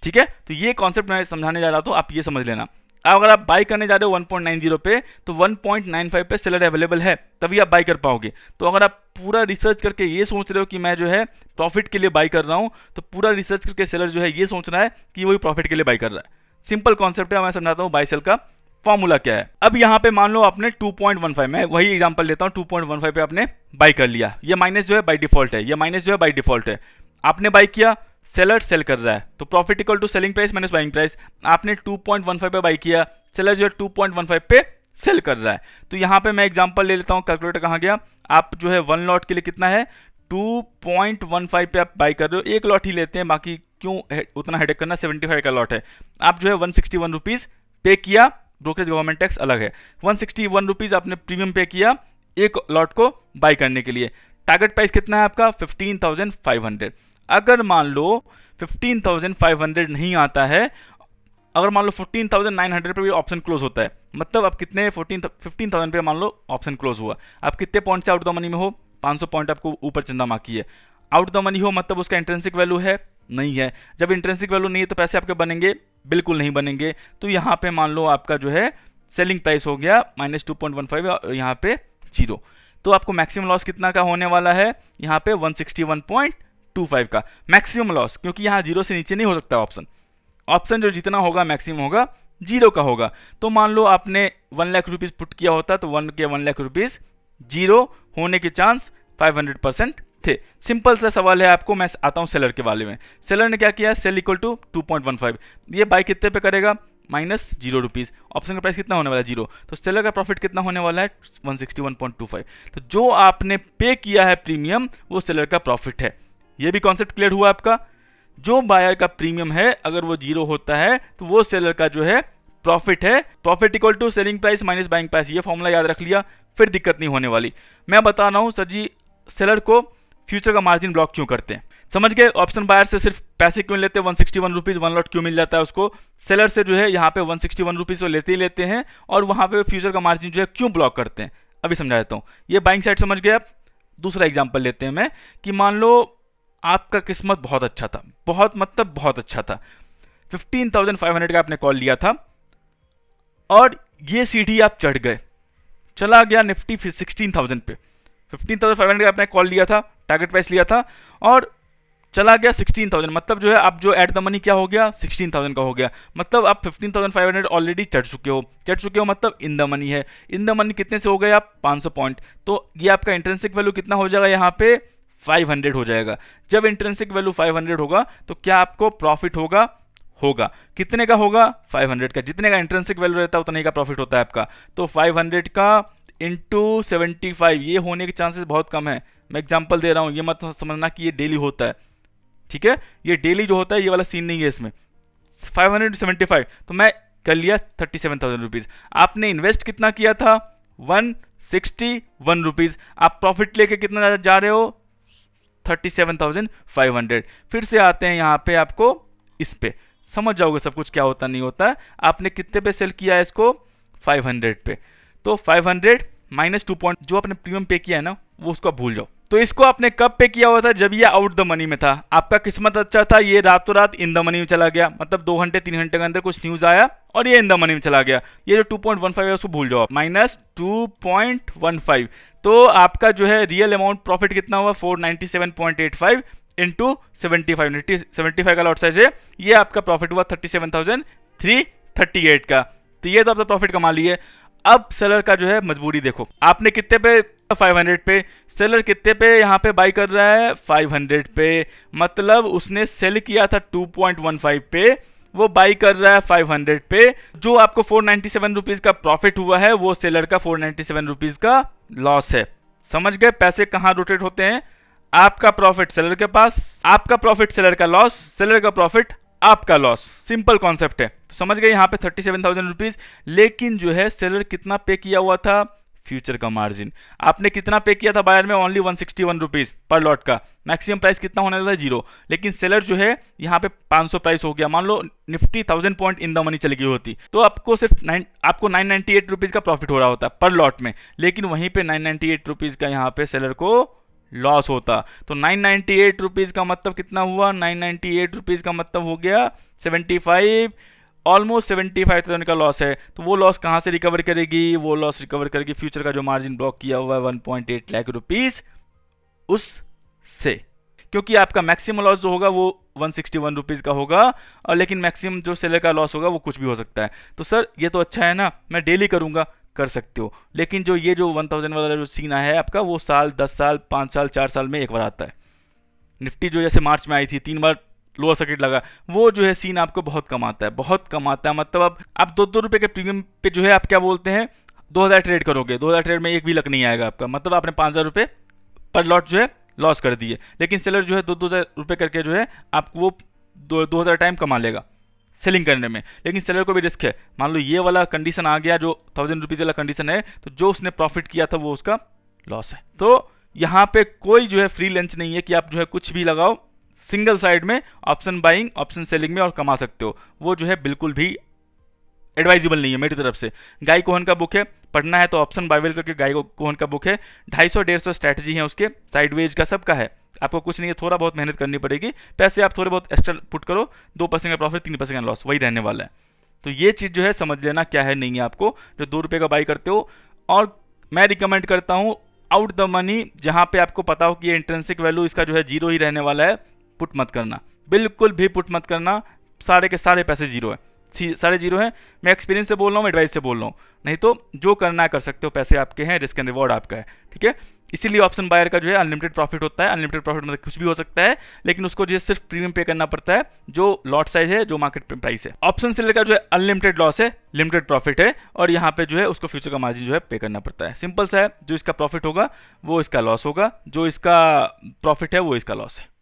ठीक है। तो ये कॉन्सेप्ट मैं समझाने जा रहा था, आप ये समझ लेना। अगर आप बाई करने जा रहे हो 1.90 पे, तो 1.95 पे सेलर अवेलेबल है, तभी आप बाई कर पाओगे। तो अगर आप पूरा रिसर्च करके ये सोच रहे हो कि मैं जो है प्रॉफिट के लिए बाई कर रहा हूँ, तो पूरा रिसर्च करके सेलर जो है ये सोच रहा है कि वही प्रॉफिट के लिए बाई कर रहा है। सिंपल कॉन्सेप्ट है, मैं समझाता हूँ बाई सेल का फॉर्मूला क्या है। अब यहाँ पे मान लो आपने 2.15, मैं वही एग्जांपल लेता हूँ, 2.15 पे आपने बाई कर लिया, ये माइनस जो है बाय डिफॉल्ट है, ये माइनस जो है बाय डिफॉल्ट है। आपने बाई किया, सेलर सेल कर रहा है, तो profit equal to selling price minus buying price. आपने 2.15 पे बाई किया, सेलर जो है 2.15 पे सेल कर रहा है। तो यहाँ पे मैं एग्जांपल ले लेता हूँ, कैलकुलेटर कहाँ गया, आप जो है 1 लॉट के लिए कितना है, 2.15 पे आप बाई कर रहे हो, एक लॉट ही लेते हैं, बाकी क्यों उतना हेडेक करना, 75 का लॉट है। आप जो है 161 रुपीज़ पे किया, ब्रोकरेज गवर्नमेंट टैक्स अलग है, 161 रुपीज़ आपने प्रीमियम पे किया एक लॉट को बाई करने के लिए। टारगेट प्राइस कितना है आपका, 15,500। अगर मान लो 15,500 नहीं आता है, अगर मान लो 14,900 पे भी ऑप्शन क्लोज होता है, मतलब आप कितने 15,000 पे मान लो ऑप्शन क्लोज हुआ, आप कितने पॉइंट से आउट द मनी में हो, 500 पॉइंट आपको ऊपर चंदा माकी है। आउट द मनी हो मतलब उसका इंट्रिंसिक वैल्यू है नहीं है, जब इंट्रिंसिक वैल्यू नहीं है तो पैसे आपके बनेंगे, बिल्कुल नहीं बनेंगे। तो यहाँ पे मान लो आपका जो है सेलिंग प्राइस हो गया -2.15 और यहाँ पे 0, तो आपको मैक्सिमम लॉस कितना का होने वाला है, यहाँ पे 161.25 का मैक्सिमम लॉस, क्योंकि यहाँ 0 से नीचे नहीं हो सकता ऑप्शन जो जितना होगा मैक्सिमम होगा 0 का होगा। तो मान लो आपने 1 लाख रुपीज़ पुट किया होता, तो 1 लाख रुपीज़ 0 होने के चांस 500% थे। सिंपल सा सवाल है आपको, मैं आता हूं सेलर के बारे में। सेलर ने क्या किया, सेल इक्वल टू 2.15, ये बाई कितने पे करेगा, माइनस 0 रुपीज़, ऑप्शन का प्राइस कितना होने वाला है 0, तो सेलर का प्रॉफिट कितना होने वाला है 161.25। तो जो आपने पे किया है प्रीमियम वो सेलर का प्रॉफिट है। ये भी कॉन्सेप्ट क्लियर हुआ आपका। जो बायर का प्रीमियम है अगर वो 0 होता है तो वो सेलर का जो है प्रॉफिट है। Profit equal to selling price minus buying price, ये फॉर्मूला याद रख लिया, फिर दिक्कत नहीं होने वाली। मैं बता रहा हूँ सर जी सेलर को फ्यूचर का मार्जिन ब्लॉक क्यों करते हैं, समझ गए। ऑप्शन बायर से सिर्फ पैसे क्यों लेते हैं, 161 रुपीज़ 1 लॉट क्यों मिल जाता है उसको, सेलर से जो है यहाँ पे 161 रुपीज़ तो लेते ही लेते हैं, और वहाँ पे फ्यूचर का मार्जिन जो है क्यों ब्लॉक करते हैं, अभी समझा देता हूँ। ये बाइंग साइड समझ गए आप। दूसरा एग्जाम्पल लेते हैं मैं, कि मान लो आपका किस्मत बहुत अच्छा था, बहुत मतलब बहुत अच्छा था, 15,500 का आपने कॉल लिया था और ये सीढ़ी आप चढ़ गए, चला गया निफ्टी 16,000 पे। 15,500 का आपने कॉल लिया था, टारगेट प्राइस लिया था, और चला गया 16,000, मतलब जो है आप जो एट द मनी क्या हो गया 16,000 का हो गया, मतलब आप 15,500 ऑलरेडी चढ़ चुके हो, मतलब इन द मनी है। इन द मनी कितने से हो गए आप 500 पॉइंट, तो ये आपका इंट्रिंसिक वैल्यू कितना हो जाएगा यहाँ पे 500 हो जाएगा। जब इंट्रिंसिक वैल्यू 500 होगा तो क्या आपको प्रॉफिट होगा कितने का होगा 500 का, जितने का इंट्रिंसिक वैल्यू रहता है उतने का प्रॉफिट होता है आपका। तो 500 का इंटू 75, ये होने के चांसेस बहुत कम है। मैं एग्जांपल दे रहा हूँ, ये मत समझना कि ये डेली होता है, ठीक है, ये डेली जो होता है ये वाला सीन नहीं है इसमें। 575 तो मैं कर लिया 37,000 रुपीज़। आपने इन्वेस्ट कितना किया था 161 रुपीज़, आप प्रॉफिट लेके कितना जा रहे हो 37,500। फिर से आते हैं यहाँ पे, आपको इस पे समझ जाओगे सब कुछ क्या होता नहीं होता है। आपने कितने पे सेल किया है इसको 500 पे, तो 500 माइनस 2 पॉइंट जो आपने प्रीमियम पे किया है ना वो उसको आप भूल जाओ। तो इसको आपने कब पे किया हुआ था, जब ये आउट द मनी में था, आपका किस्मत अच्छा था, ये रातों रात इन द मनी में चला गया, मतलब 2 घंटे 3 घंटे के अंदर कुछ न्यूज आया और ये इन द मनी में चला गया। ये जो 2.15 है उसको भूल जाओ, माइनस 2.15, तो आपका जो है रियल अमाउंट प्रॉफिट कितना हुआ 497.85 इंटू 75 का लॉट साइज है, ये आपका प्रॉफिट हुआ 37,338 का। तो ये तो आपका प्रॉफिट कमा लिए। अब सेलर का जो है मजबूरी देखो, आपने कितने पे 500 पे, सेलर कितने पे यहाँ पे बाई कर रहा है 500 पे, मतलब उसने सेल किया था 2.15 पे, वो बाई कर रहा है 500 पे। जो आपको 497 रुपीज का प्रॉफिट हुआ है वो सेलर का 497 रुपीज का लॉस है। समझ गए पैसे कहाँ रोटेट होते हैं, आपका प्रॉफिट सेलर के पास, आपका प्रॉफिट सेलर का लॉस, सेलर का प्रॉफिट आपका लॉस। सिंपल कॉन्सेप्ट है, तो समझ गए यहाँ पे 37,000 रुपीज। लेकिन जो है सेलर कितना पे किया हुआ था फ्यूचर का मार्जिन, आपने कितना पे किया था बायर में ओनली 161 रुपीज पर लॉट का, मैक्सिमम प्राइस कितना होने वाला था 0, लेकिन सेलर जो है यहाँ पे 500 प्राइस हो गया। मान लो Nifty 1000 point in the money चली गई होती तो आपको सिर्फ 998 रुपीज का प्रॉफिट हो रहा होता पर लॉट में, लेकिन वहीं पे 998 रुपीज का यहाँ पे सेलर को लॉस होता। तो 998 रुपीज का मतलब कितना हुआ, 998 रुपीज का मतलब हो गया 75, ऑलमोस्ट 75,000 का लॉस है। तो वो लॉस कहाँ से रिकवर करेगी, वो लॉस रिकवर करेगी फ्यूचर का जो मार्जिन ब्लॉक किया हुआ है 1.8 लाख रुपीज उससे, क्योंकि आपका मैक्सिमम लॉस जो होगा वो 161 रुपीज़ का होगा, और लेकिन मैक्सिमम जो सेलर का लॉस होगा वो कुछ भी हो सकता है। तो सर ये तो अच्छा है ना, मैं डेली करूँगा, कर सकते हो, लेकिन जो ये जो 1000 वाला जो सीन है आपका वो साल 10 साल 5 साल 4 साल में एक बार आता है। निफ्टी जो जैसे मार्च में आई थी 3 बार लोअर सर्किट लगा, वो जो है सीन आपको बहुत कम आता है, बहुत कम आता है। मतलब अब आप 2-2 रुपये के प्रीमियम पे जो है आप क्या बोलते हैं 2000 ट्रेड करोगे, 2000 ट्रेड में एक भी लक नहीं आएगा आपका, मतलब आपने 5000 रुपये पर लॉट जो है लॉस कर दिए। लेकिन सेलर जो है 2-2 रुपये करके जो है आपको वो 2000 टाइम कमा लेगा सेलिंग करने में। लेकिन सेलर को भी रिस्क है, मान लो ये वाला कंडीशन आ गया जो 1000 रुपीज़ वाला कंडीशन है, तो जो उसने प्रॉफिट किया था वो उसका लॉस है। तो यहाँ पे कोई जो है फ्री लंच नहीं है कि आप जो है कुछ भी लगाओ सिंगल साइड में ऑप्शन बाइंग ऑप्शन सेलिंग में और कमा सकते हो, वो जो है बिल्कुल भी एडवाइजेबल नहीं है मेरी तरफ से। गाय कोहन का बुक है, पढ़ना है तो ऑप्शन बाइबल करके गाय कोहन का बुक है, 250-150 स्ट्रैटेजी है उसके, साइडवेज का सबका है। आपको कुछ नहीं है, थोड़ा बहुत मेहनत करनी पड़ेगी, पैसे आप थोड़े बहुत एक्स्ट्रा पुट करो, 2% का प्रॉफिट 3% का लॉस वही रहने वाला है। तो ये चीज़ जो है समझ लेना क्या है नहीं है आपको, जो 2 रुपये का बाई करते हो। और मैं रिकमेंड करता हूँ आउट द मनी, जहाँ पे आपको पता हो कि ये इंट्रिंसिक वैल्यू इसका जो है 0 ही रहने वाला है, पुट मत करना, बिल्कुल भी पुट मत करना। सारे के सारे पैसे 0 है, सारे 0 हैं। मैं एक्सपीरियंस से बोल रहा हूँ, एडवाइस से बोल रहा हूँ, नहीं तो जो करना है कर सकते हो, पैसे आपके हैं, रिस्क एंड रिवॉर्ड आपका है, ठीक है। इसीलिए ऑप्शन बायर का जो है अनलिमिटेड प्रॉफिट होता है। अनलिमिटेड प्रॉफिट मतलब कुछ भी हो सकता है, लेकिन उसको जो है सिर्फ प्रीमियम पे करना पड़ता है जो लॉट साइज है, जो मार्केट प्राइस है। ऑप्शन सेलर का जो है अनलिमिटेड लॉस है, लिमिटेड प्रॉफिट है, और यहाँ पे जो है उसको फ्यूचर का मार्जिन जो है पे करना पड़ता है। सिंपल सा है, जो इसका प्रॉफिट होगा वो इसका लॉस होगा, जो इसका प्रॉफिट है वो इसका लॉस है।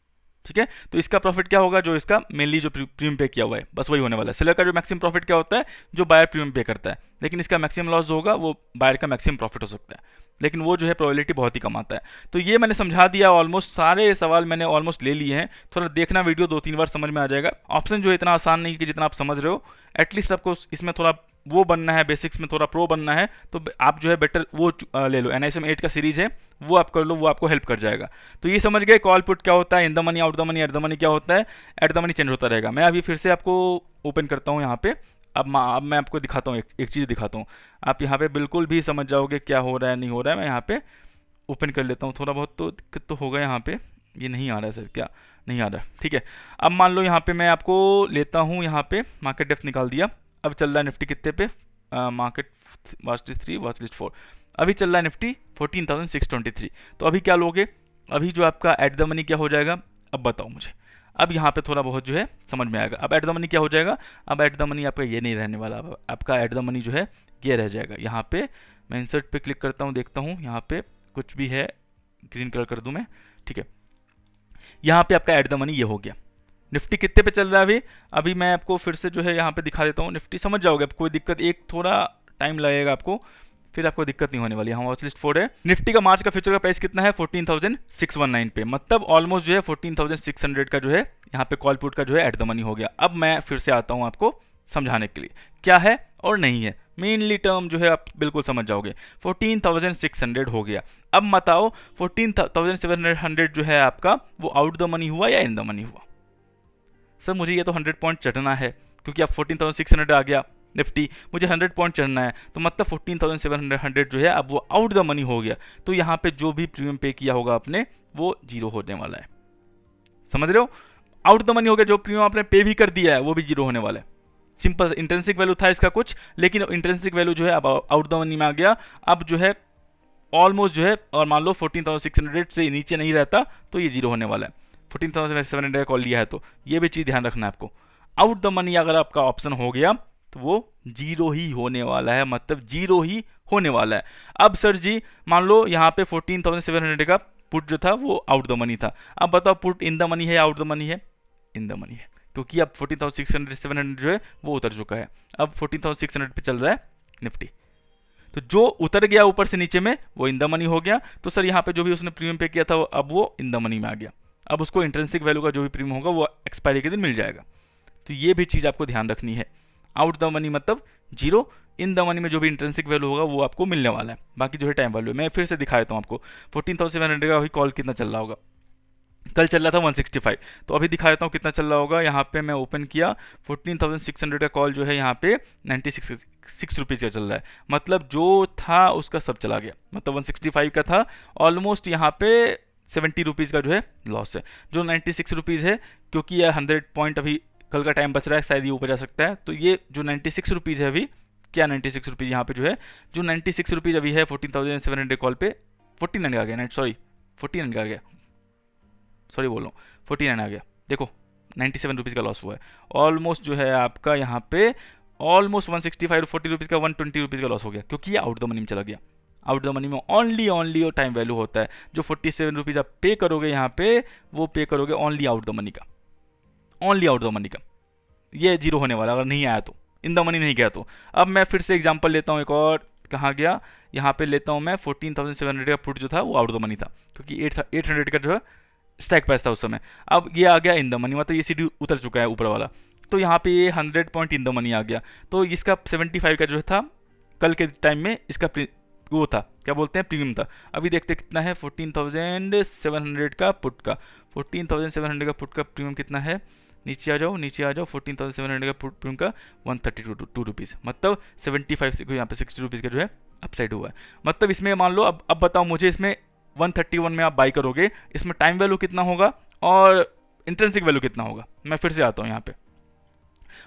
ठीक है, तो इसका प्रॉफिट क्या होगा, जो इसका मेनली जो प्रीमियम पे किया हुआ है, बस वही होने वाला है। सेलर का जो मैक्सिमम प्रॉफिट क्या होता है, जो बायर प्रीमियम पे करता है, लेकिन इसका मैक्सिमम लॉस जो होगा वो बायर का मैक्सिमम प्रॉफिट हो सकता है, लेकिन वो जो है प्रोबेबिलिटी बहुत ही कम आता है। तो ये मैंने समझा दिया, ऑलमोस्ट सारे सवाल मैंने ऑलमोस्ट ले लिए हैं। थोड़ा देखना वीडियो, 2-3 बार समझ में आ जाएगा। ऑप्शन जो है इतना आसान नहीं कि जितना आप समझ रहे हो, एटलीस्ट आपको इसमें थोड़ा वो बनना है, बेसिक्स में थोड़ा प्रो बनना है, तो आप जो है बेटर वो ले लो, NISM 8 का सीरीज है वो आप कर लो, वो आपको हेल्प कर जाएगा। तो ये समझ गए कॉल पुट क्या होता है, इन the money, out the money, at the money क्या होता है, एट द मनी चेंज होता रहेगा। मैं अभी फिर से आपको ओपन करता हूँ यहाँ पे। अब मैं आपको दिखाता हूँ, एक चीज़ दिखाता हूँ, आप यहाँ पे बिल्कुल भी समझ जाओगे क्या हो रहा है नहीं हो रहा है। मैं यहाँ पे ओपन कर लेता हूँ, थोड़ा बहुत तो दिक्कत तो होगा यहाँ पे, ये नहीं आ रहा है सर, क्या नहीं आ रहा है, ठीक है। अब मान लो यहाँ पे मैं आपको लेता हूँ, यहाँ पे मार्केट डेप्थ निकाल दिया। अब चल रहा है निफ्टी कितने पे, market watch list 3 watch list 4, अभी चल रहा है निफ्टी 14,623। तो अभी क्या लोगे, अभी जो आपका एट द मनी क्या हो जाएगा, अब बताओ मुझे। अब यहाँ पे थोड़ा बहुत जो है समझ में आएगा। अब एट द मनी क्या हो जाएगा, अब एट द मनी आपका ये नहीं रहने वाला, अब आपका एट द मनी जो है ये रह जाएगा। यहाँ पे मैं इंसर्ट पे क्लिक करता हूँ, देखता हूँ यहाँ पे कुछ भी है, ग्रीन कलर कर दूँ मैं, ठीक है। यहाँ पे आपका एट द मनी ये हो गया। निफ्टी कितने पे चल रहा है अभी, अभी मैं आपको फिर से जो है यहाँ पे दिखा देता हूँ। निफ्टी समझ जाओगे, अब कोई दिक्कत, एक थोड़ा टाइम लगेगा आपको, फिर आपको दिक्कत नहीं होने वाली। यहाँ वॉच लिस्ट 4 है। निफ्टी का मार्च का फ्यूचर का प्राइस कितना है, 14,619 पे, मतलब ऑलमोस्ट जो है 14,600 का जो है यहाँ पे कॉल पुट का जो है एट द मनी हो गया। अब मैं फिर से आता हूँ आपको समझाने के लिए क्या है और नहीं है, मेनली टर्म जो है आप बिल्कुल समझ जाओगे। 14,600 हो गया। अब बताओ 14,700 जो है आपका वो आउट द मनी हुआ या इन द मनी हुआ। सर मुझे ये तो 100 पॉइंट चढ़ना है, क्योंकि अब 14,600 आ गया निफ्टी, मुझे 100 पॉइंट चढ़ना है, तो मतलब 14,700 जो है अब वो आउट द मनी हो गया। तो यहाँ पे जो भी प्रीमियम पे किया होगा आपने वो जीरो होने वाला है, समझ रहे हो। आउट द मनी हो गया, जो प्रीमियम आपने पे भी कर दिया है वो भी जीरो होने वाला है। सिंपल, इंट्रिंसिक वैल्यू था इसका कुछ, लेकिन इंट्रिंसिक वैल्यू जो है अब आउट द मनी में आ गया। अब जो है ऑलमोस्ट जो है, और मान लो 14,600 से नीचे नहीं रहता तो ये जीरो होने वाला है। 14,700 कॉल लिया है, तो ये भी चीज़ ध्यान रखना है आपको। आउट द मनी अगर आपका ऑप्शन हो गया तो वो जीरो ही होने वाला है, मतलब जीरो ही होने वाला है। अब सर जी मान लो यहाँ पे 14,700 का पुट जो था वो आउट द मनी था, अब बताओ पुट इन द मनी है, आउट द मनी है, इन द मनी है, क्योंकि अब 14,600 जो है वो उतर चुका है। अब 14,600 पे चल रहा है निफ्टी, तो जो उतर गया ऊपर से नीचे में वो इन द मनी हो गया। तो सर यहाँ पे जो भी उसने प्रीमियम पे किया था अब वो इन द मनी में आ गया। अब उसको इंट्रिंसिक वैल्यू का जो भी प्रीमियम होगा वो एक्सपायरी के दिन मिल जाएगा। तो ये भी चीज़ आपको ध्यान रखनी है। आउट द मनी मतलब जीरो, इन द मनी में जो भी इंट्रिंसिक वैल्यू होगा वो आपको मिलने वाला है, बाकी जो है टाइम वैल्यू। मैं फिर से दिखा देता हूँ आपको 14,700 का अभी कॉल कितना चल रहा होगा, कल चल रहा था 165, तो अभी दिखा देता हूँ कितना चल रहा होगा। यहाँ पे मैं ओपन किया, 14,600 का कॉल जो है यहाँ पे 96 रुपीज़ का चल रहा है, मतलब जो था उसका सब चला गया, मतलब 165 का था, ऑलमोस्ट यहाँ पे 70 रुपीज़ का जो है लॉस है। जो 96 रुपीज़ है, क्योंकि यह 100 पॉइंट अभी कल का टाइम बच रहा है, शायद ये ऊपर जा सकता है, तो ये जो 96 रुपीज़ है अभी, क्या 96 रुपीज़ यहाँ पे जो है, जो 96 रुपीज़ अभी है 14,700 कॉल पे 49 आ गया, सॉरी 49 आ गया, सॉरी बोल रहा हूँ 49 आ गया। देखो 97 रुपीज़ का लॉस हुआ है, ऑलमोस्ट जो है आपका यहाँ पे ऑलमोस्ट 165 40 रुपीज़ का 120 रुपीज़ का लॉस हो गया, क्योंकि ये आउट द मनी में चला गया। आउट द मनी में ओनली टाइम वैल्यू होता है, जो 47 रुपीज़ आप पे करोगे यहाँ पे वो पे करोगे ओनली आउट द मनी का, ओनली आउट द मनी का, ये जीरो होने वाला अगर नहीं आया तो, इन द मनी नहीं गया तो। अब मैं फिर से एग्जांपल लेता हूँ एक और, कहाँ गया, यहाँ पे लेता हूँ मैं 14,700 का पुट जो था वो आउट द मनी था, क्योंकि 800 का जो है स्ट्राइक प्राइस था उस समय। अब ये आ गया इन द मनी, मतलब ये सीढ़ी उतर चुका है ऊपर वाला, तो यहाँ पे ये 100 पॉइंट इन द मनी आ गया। तो इसका 75 का जो था कल के टाइम में इसका वो था, क्या बोलते हैं, प्रीमियम था। अभी देखते कितना है, 14,700 का पुट का, 14,700 का पुट का प्रीमियम कितना है, नीचे आ जाओ 14,700 का प्रीमियम का 132 रुपीज़, मतलब 75 से यहाँ पे 60 रुपीज़ का जो है अपसाइड हुआ है। मतलब इसमें मान लो अब बताओ मुझे, इसमें 131 में आप बाई करोगे, इसमें टाइम वैल्यू कितना होगा और इंट्रिंसिक वैल्यू कितना होगा। मैं फिर से आता हूँ यहाँ पे,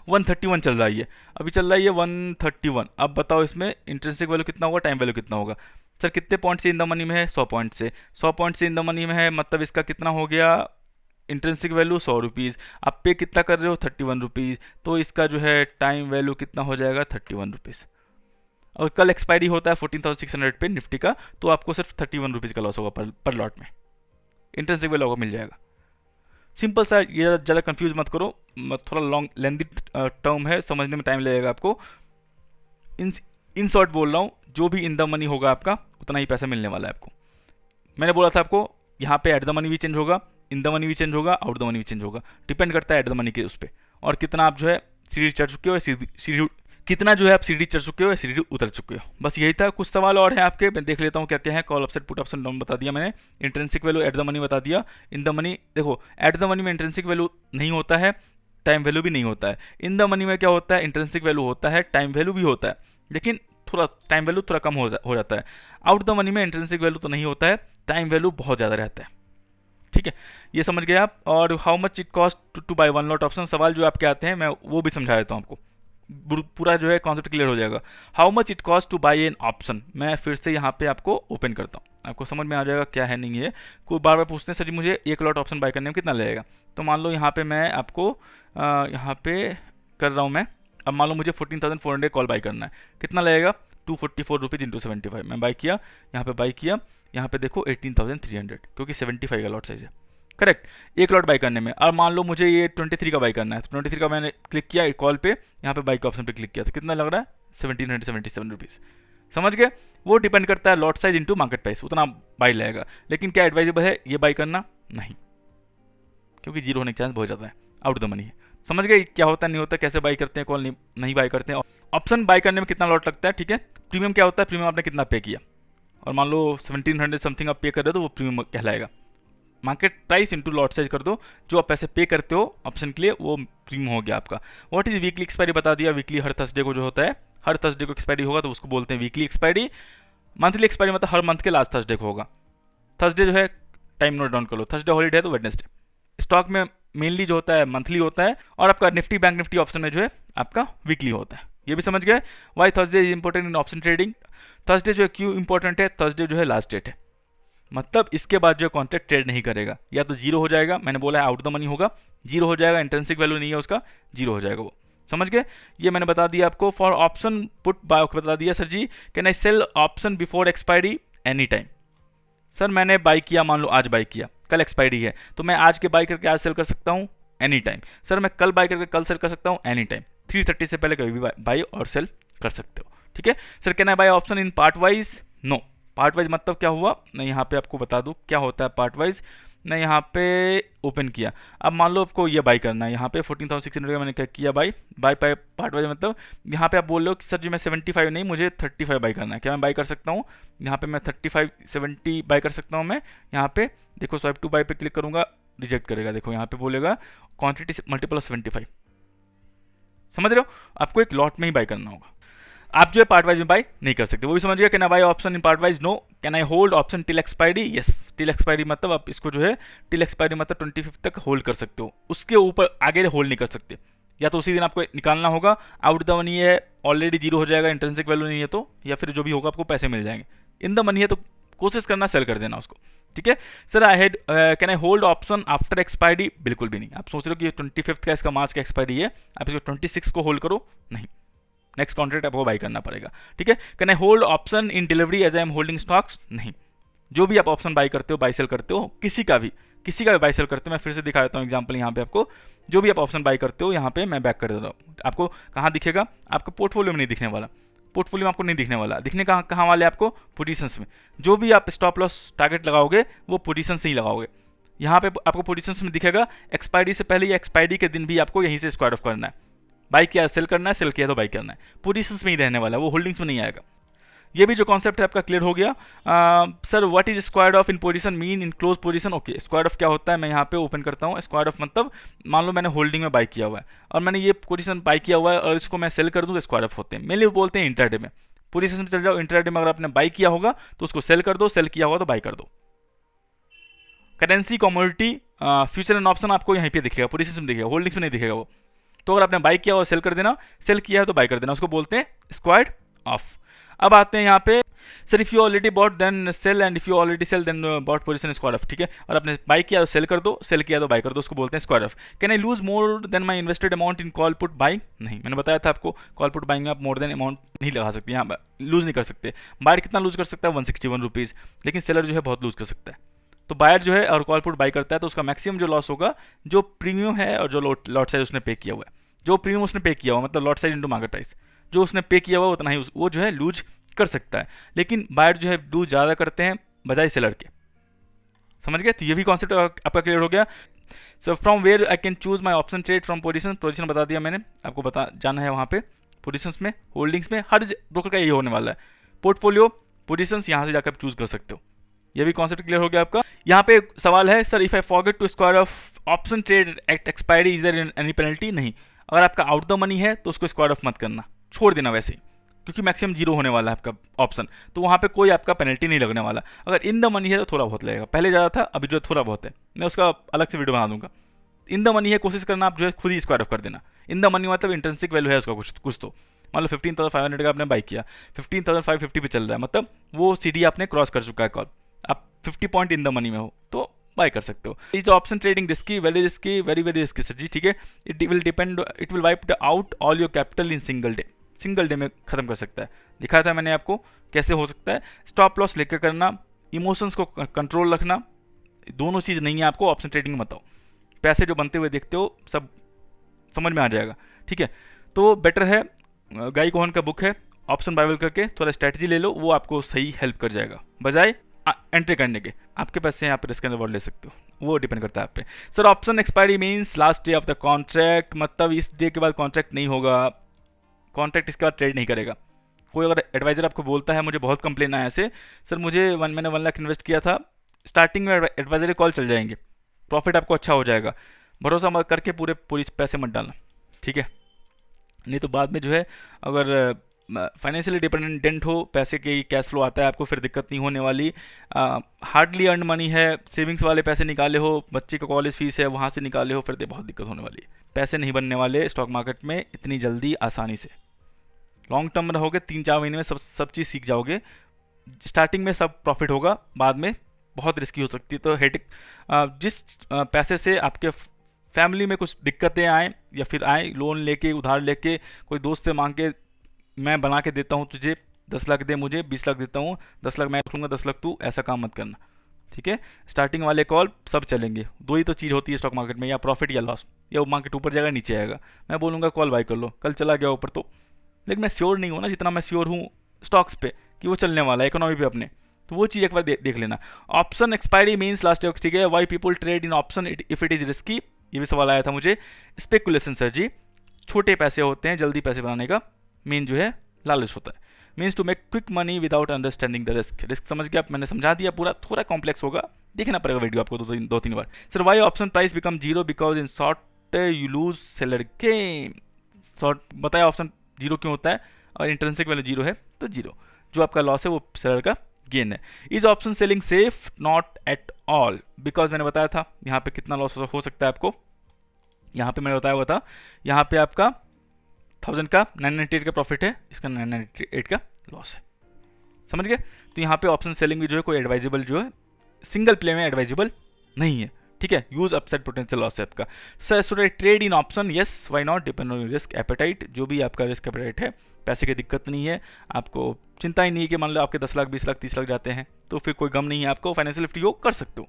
131 चल रहा है, अभी चल रहा है ये 131। अब बताओ इसमें इंट्रिंसिक वैल्यू कितना होगा, टाइम वैल्यू कितना होगा। सर कितने पॉइंट से इन द मनी में है? 100 पॉइंट से। 100 पॉइंट से इन द मनी में है, मतलब इसका कितना हो गया? Intrinsic value 100 rupees. आप पे कितना कर रहे हो? 31 रुपीज़। तो इसका जो है टाइम वैल्यू कितना हो जाएगा? 31 रुपीज़। और कल एक्सपायरी होता है 14,600 पे निफ्टी का, तो आपको सिर्फ 31 रुपीज़ का लॉस होगा पर लॉट में। इंट्रिंसिक वैल्यू आपको मिल जाएगा। सिंपल सा, ये ज़्यादा कंफ्यूज मत करो, थोड़ा लॉन्ग लेंदी टर्म है, समझने में टाइम लगेगा आपको। इन शॉर्ट बोल रहा हूँ, जो भी इन द मनी होगा आपका उतना ही पैसा मिलने वाला है आपको। मैंने बोला था आपको यहाँ पे एट द मनी भी चेंज होगा, इन द मनी भी चेंज होगा, आउट द मनी भी चेंज होगा, डिपेंड करता है एट द मनी के उस पर, और कितना आप जो है सीढ़ी चढ़ चुके हो, सीढ़ी कितना जो है आप सीढ़ी चढ़ चुके हो या सीढ़ी उतर चुके हो। बस यही था। कुछ सवाल और हैं आपके, मैं देख लेता हूँ क्या क्या है। Call option, put option, down बता दिया मैंने, intrinsic value eight the money बता दिया, इन द मनी। देखो एट द मनी में इंट्रिंसिक वैल्यू नहीं होता है, टाइम वैल्यू भी नहीं होता है। इन द मनी में क्या होता है? इंट्रिंसिक वैल्यू होता है, टाइम वैल्यू भी होता है, लेकिन थोड़ा टाइम वैल्यू थोड़ा कम हो जाता है। आउट द मनी में इंट्रिंसिक वैल्यू तो नहीं होता है, टाइम वैल्यू बहुत ज़्यादा रहता है। ठीक है, ये समझ गए आप। और how much it cost to buy one lot option, सवाल जो आपके आते हैं मैं वो भी समझा देता हूँ आपको, पूरा जो है कॉन्सेप्ट क्लियर हो जाएगा। How much it cost to buy an option, मैं फिर से यहाँ पे आपको ओपन करता हूँ, आपको समझ में आ जाएगा क्या है नहीं है। कोई बार बार पूछते हैं सर जी मुझे एक लॉट ऑप्शन बाय करने में कितना लगेगा, तो मान लो यहाँ पे मैं आपको यहाँ पे कर रहा हूँ मैं। अब मान लो मुझे 14,400 कॉल बाय करना है, कितना लगेगा? 244 रुपीज़ इंटू 75। मैं बाय किया, यहाँ पे बाय किया, यहाँ पे देखो 18,300, क्योंकि 75 का लॉट साइज है, करेक्ट, एक लॉट बाई करने में। और मान लो मुझे ये 23 का बाई करना है, 23 का मैंने क्लिक किया कॉल पे, यहाँ पे बाई के ऑप्शन पे क्लिक किया, तो कितना लग रहा है? 1777 रुपीज़। समझ गए? वो डिपेंड करता है lot size into market price, उतना बाई लगेगा। लेकिन क्या एडवाइजेबल है ये बाई करना? नहीं, क्योंकि जीरो होने का चांस बहुत ज़्यादा है, आउट द मनी है। समझ गए क्या होता है नहीं होता, कैसे बाई करते हैं कॉल, नहीं बाई करते हैं। ऑप्शन बाई करने में कितना लॉट लगता है, ठीक है। प्रीमियम क्या होता है? प्रीमियम आपने कितना पे किया, और मान लो 1700 समथिंग आप पे कर रहे हो, तो वो प्रीमियम कहलाएगा। Market price into lot size कर दो, जो आप पैसे पे करते हो ऑप्शन के लिए, वो प्रीमियम हो गया आपका। व्हाट इज वीकली एक्सपायरी बता दिया। वीकली हर थर्सडे को जो होता है, हर थर्सडे को एक्सपायरी होगा, तो उसको बोलते हैं वीकली एक्सपायरी। मंथली एक्सपायरी मतलब हर मंथ के लास्ट थर्सडे को होगा। थर्सडे जो है टाइम नोट डाउन कर लो, थर्सडे हॉलीडे है तो वेडनेसडे। स्टॉक में मेनली जो होता है मंथली होता है, और आपका निफ्टी बैंक निफ्टी ऑप्शन में जो है आपका वीकली होता है। ये भी समझ गए। Why Thursday is important in option trading. Thursday जो है क्यों इंपॉर्टेंट है? थर्सडे जो है लास्ट डेट है, मतलब इसके बाद जो कॉन्ट्रैक्ट ट्रेड नहीं करेगा, या तो जीरो हो जाएगा, मैंने बोला है आउट द मनी होगा, जीरो हो जाएगा, इंट्रिंसिक वैल्यू नहीं है उसका, जीरो हो जाएगा वो। समझ गए? ये मैंने बता दिया आपको। फॉर ऑप्शन पुट बाय बता दिया sir ji, can I sell option before expiry any time. Sir मैंने बाई किया, मान लो आज बाई किया, कल एक्सपायरी है, तो मैं आज के बाई करके आज सेल कर सकता हूँ एनी टाइम। सर मैं कल बाई करके कल सेल कर सकता हूँ एनी टाइम। 3:30 से पहले कभी भी बाई और सेल कर सकते हो, ठीक है। Sir can I buy option in part wise? No. Part wise मतलब क्या हुआ, मैं यहाँ पे आपको बता दूँ क्या होता है पार्ट वाइज। मैं यहाँ पे ओपन किया, अब मान लो आपको ये बाई करना है, यहाँ पे 14,600 का मैंने क्या किया, बाई पार्ट वाइज मतलब यहाँ पे आप बोल रहे हो कि सर जी मैं 75 नहीं, मुझे 35 बाई करना है, क्या मैं बाई कर सकता हूँ? यहाँ पे मैं 35 70 बाई कर सकता हूँ मैं। यहाँ पे देखो स्वाइप टू बाई पे क्लिक करूँगा, रिजेक्ट करेगा, देखो यहाँ पे बोलेगा क्वांटिटी मल्टीपल ऑफ 75। समझ रहे हो? आपको एक लॉट में ही बाई करना होगा, आप जो है पार्ट वाइज में बाई नहीं कर सकते। वो भी समझ गया। Can I buy option in part wise? No. Can I hold option till expiry? Yes. Till expiry मतलब आप इसको जो है टिल एक्सपायरी मतलब 25 तक होल्ड कर सकते हो, उसके ऊपर आगे होल्ड नहीं कर सकते, या तो उसी दिन आपको निकालना होगा। आउट द मनी है, ऑलरेडी जीरो हो जाएगा, इंट्रिंसिक वैल्यू नहीं है तो, या फिर जो भी होगा आपको पैसे मिल जाएंगे। इन द मनी है तो कोशिश करना सेल कर देना उसको, ठीक है। Sir I had can I hold option after expiry? बिल्कुल भी नहीं। आप सोच रहे हो कि 25 का इसका मार्च का एक्सपायरी है, आप इसको 26 को होल्ड करो, नहीं, नेक्स्ट कॉन्ट्रैक्ट आपको बाई करना पड़ेगा, ठीक है। Can I hold option in delivery as I am holding stocks? नहीं। जो भी आप ऑप्शन बाई करते हो, बाई सेल करते हो, किसी का भी बाई सेल करते हो, मैं फिर से दिखा देता हूँ एग्जांपल यहाँ पे आपको। जो भी आप ऑप्शन बाई करते हो, यहाँ पे मैं बैक कर देता हूँ, आपको कहाँ दिखेगा? आपको पोर्टफोलियो में नहीं दिखने वाला, पोर्टफोलियो में आपको नहीं दिखने वाला, दिखने कहाँ वाले आपको? पोजीशंस में। जो भी आप स्टॉप लॉस टारगेट लगाओगे वो पोजीशन से ही लगाओगे। यहाँ पे आपको पोजीशंस में दिखेगा, एक्सपायरी से पहले या एक्सपायरी के दिन भी आपको यहीं से स्क्वायर ऑफ करना है। बाई किया सेल करना है, सेल किया तो बाई करना है, पोजीशंस में ही रहने वाला है, वो होल्डिंग्स में नहीं आएगा। ये भी जो कॉन्सेप्ट है आपका क्लियर हो गया। Sir what is square of in position mean in close position? Okay, square of क्या होता है, मैं यहाँ पे ओपन करता हूँ। स्क्वायर ऑफ मतलब मान लो मैंने होल्डिंग में बाई किया हुआ है और मैंने ये पोजीशन बाई किया हुआ है और इसको मैं सेल कर दूँ तो स्क्वायर ऑफ होते हैं। मेनली बोलते हैं इंट्राडे में, पोजीशन में चल जाओ, इंट्राडे में अगर आपने बाई किया होगा तो उसको सेल कर दो, सेल किया होगा तो बाई कर दो। Currency, commodity, future and option आपको यहीं पे दिखेगा, पोजीशन में दिखेगा, होल्डिंग्स में नहीं दिखेगा वो। तो अगर आपने बाई किया और सेल कर देना, सेल किया है तो बाई कर देना, उसको बोलते हैं स्क्वायर्ड ऑफ। अब आते हैं यहाँ पे, sir if you already bought then sell, and if you already sell then bought position square off, ठीक है। और आपने बाई किया तो सेल कर दो, सेल किया तो बाई कर दो, उसको बोलते हैं square of. Can I lose more than my invested amount in call put buying? नहीं, मैंने बताया था आपको कॉल पुट बाइंग में आप मोर देन अमाउंट नहीं लगा सकते, यहाँ लूज नहीं कर सकते। बायर कितना लूज कर सकता है? 161 रुपीज़, लेकिन सेलर जो है बहुत लूज कर सकता है। तो बायर जो है और कॉल पुट बाई करता है तो उसका मैक्सिमम जो लॉस होगा, जो प्रीमियम है और जो लॉट साइज उसने पे किया हुआ है, जो प्रीमियम उसने पे किया हुआ मतलब lot size into market price, जो उसने पे किया हुआ उतना ही वो जो है लूज कर सकता है। लेकिन बायर जो है लूज ज़्यादा करते हैं बजाय सेलर के। समझ गए? तो ये भी कॉन्सेप्ट आपका क्लियर हो गया। So from where I can choose my option trade from position बता दिया मैंने, आपको बता जाना है वहाँ पे पोजीशंस में, होल्डिंग्स में, हर ब्रोकर का यही होने वाला है। पोर्टफोलियो पोजीशंस यहाँ से जाकर आप चूज कर सकते हो। ये भी कॉन्सेप्ट क्लियर हो गया आपका। यहाँ पे सवाल है, sir if I forget to square off option trade at expiry is there any penalty? नहीं, अगर आपका आउट द मनी है तो उसको स्क्वायर ऑफ मत करना, छोड़ देना वैसे ही, क्योंकि मैक्सिमम जीरो होने वाला है आपका ऑप्शन, तो वहाँ पे कोई आपका पेनल्टी नहीं लगने वाला। अगर इन द मनी है तो थोड़ा बहुत लगेगा, पहले ज़्यादा था, अभी जो थोड़ा बहुत है, मैं उसका अलग से वीडियो बना दूंगा। इन द मनी है, कोशिश करना आप जो है खुद ही स्क्वायर ऑफ कर देना। इन द मनी मतलब इंट्रिंसिक वैल्यू है उसका कुछ तो, मान लो 15,500 का आपने बाई किया, 15,550 पे चल रहा है, मतलब वो सीडी आपने क्रॉस कर चुका है कॉल, आप 50 पॉइंट इन द मनी में हो तो बाय कर सकते हो। Is option trading risky? Very risky, very very risky sir ji, ठीक है। It will wipe out all your capital in single day, single day में खत्म कर सकता है। दिखाया था मैंने आपको कैसे हो सकता है। स्टॉप लॉस लेकर करना, इमोशंस को कंट्रोल रखना, दोनों चीज़ नहीं है आपको ऑप्शन ट्रेडिंग में। बताओ, पैसे जो बनते हुए देखते हो सब समझ में आ जाएगा, ठीक है। तो बेटर है, गाई कोहन का बुक है ऑप्शन बाइबल करके, थोड़ा स्ट्रैटेजी ले लो, वो आपको सही हेल्प कर जाएगा बजाय एंट्री करने के। आपके पैसे यहाँ पे रिस्क एंड रिवॉर्ड ले सकते हो, वो डिपेंड करता है आप पे। Sir option expiry means last day of the contract, मतलब इस डे के बाद कॉन्ट्रैक्ट नहीं होगा, कॉन्ट्रैक्ट इसके बाद ट्रेड नहीं करेगा। कोई अगर एडवाइजर आपको बोलता है, मुझे बहुत कंप्लेन आया ऐसे, सर मैंने 1 लाख इन्वेस्ट किया था, स्टार्टिंग में एडवाइजरी कॉल चल जाएंगे, प्रॉफिट आपको अच्छा हो जाएगा, भरोसा मत करके पूरी पैसे मत डालना, ठीक है। नहीं तो बाद में जो है अगर फाइनेंशियली डिपेंडेंट हो, पैसे के कैश फ्लो आता है आपको, फिर दिक्कत नहीं होने वाली। हार्डली अर्न मनी है, सेविंग्स वाले पैसे निकाले हो, बच्चे का कॉलेज फीस है वहाँ से निकाले हो, फिर बहुत दिक्कत होने वाली है। पैसे नहीं बनने वाले स्टॉक मार्केट में इतनी जल्दी आसानी से। लॉन्ग टर्म में रहोगे 3-4 महीने में सब चीज़ सीख जाओगे। स्टार्टिंग में सब प्रॉफिट होगा, बाद में बहुत रिस्की हो सकती है। तो हेडेक, जिस पैसे से आपके फैमिली में कुछ दिक्कतें आएँ या फिर आए लोन लेके उधार लेके, कोई दोस्त से मांग के मैं बना के देता हूँ तुझे 10 लाख दे, मुझे 20 लाख देता हूँ, 10 लाख मैं रखूँगा 10 लाख तू, ऐसा काम मत करना, ठीक है। स्टार्टिंग वाले कॉल सब चलेंगे, दो ही तो चीज़ होती है स्टॉक मार्केट में, या प्रॉफिट या लॉस, या वो मार्केट ऊपर जाएगा नीचे आएगा, मैं बोलूँगा कॉल बाई कर लो, कल चला गया ऊपर तो, लेकिन मैं श्योर नहीं हूँ ना जितना मैं श्योर हूँ स्टॉक्स पे कि वो चलने वाला है, इकोनॉमी पे अपने, तो वो चीज़ एक बार देख लेना। Option expiry means last day, ठीक है। Why people trade in option if it is risky? ये भी सवाल आया था मुझे। स्पेकुलेशन सर जी, छोटे पैसे होते हैं, जल्दी पैसे बनाने का मेन जो है लालच होता है। Means to make quick money without understanding the risk समझ गया, मैंने समझा दिया पूरा, थोड़ा कॉम्प्लेक्स होगा, देखना पड़ेगा वीडियो आपको 2-3 बार। Sir why option price become zero? Because in short you lose seller gain. Short बताया ऑप्शन जीरो क्यों होता है, और इंट्रिंसिक वैल्यू जीरो है तो जीरो, जो आपका लॉस है वो सेलर का गेन है। Is option selling safe? Not at all, because मैंने बताया था यहाँ पे कितना लॉस हो सकता है आपको, यहाँ पे मैंने बताया हुआ था, यहाँ पे आपका 1000 का 998 का प्रॉफिट है, इसका 998 का लॉस है, समझ गए। तो यहाँ पे ऑप्शन सेलिंग भी जो है कोई एडवाइजेबल जो है सिंगल प्ले में एडवाइजेबल नहीं है, ठीक है। यूज अपसाइड पोटेंशियल लॉस है आपका। Sir should I trade in option? Yes, why not, depend on risk appetite, जो भी आपका रिस्क एपेटाइट है, पैसे की दिक्कत नहीं है, आपको चिंता ही नहीं है कि मान लो आपके 10 लाख 20 लाख 30 लाख जाते हैं तो फिर कोई गम नहीं है आपको, फाइनेंशियल फ्री हो कर सकते हो,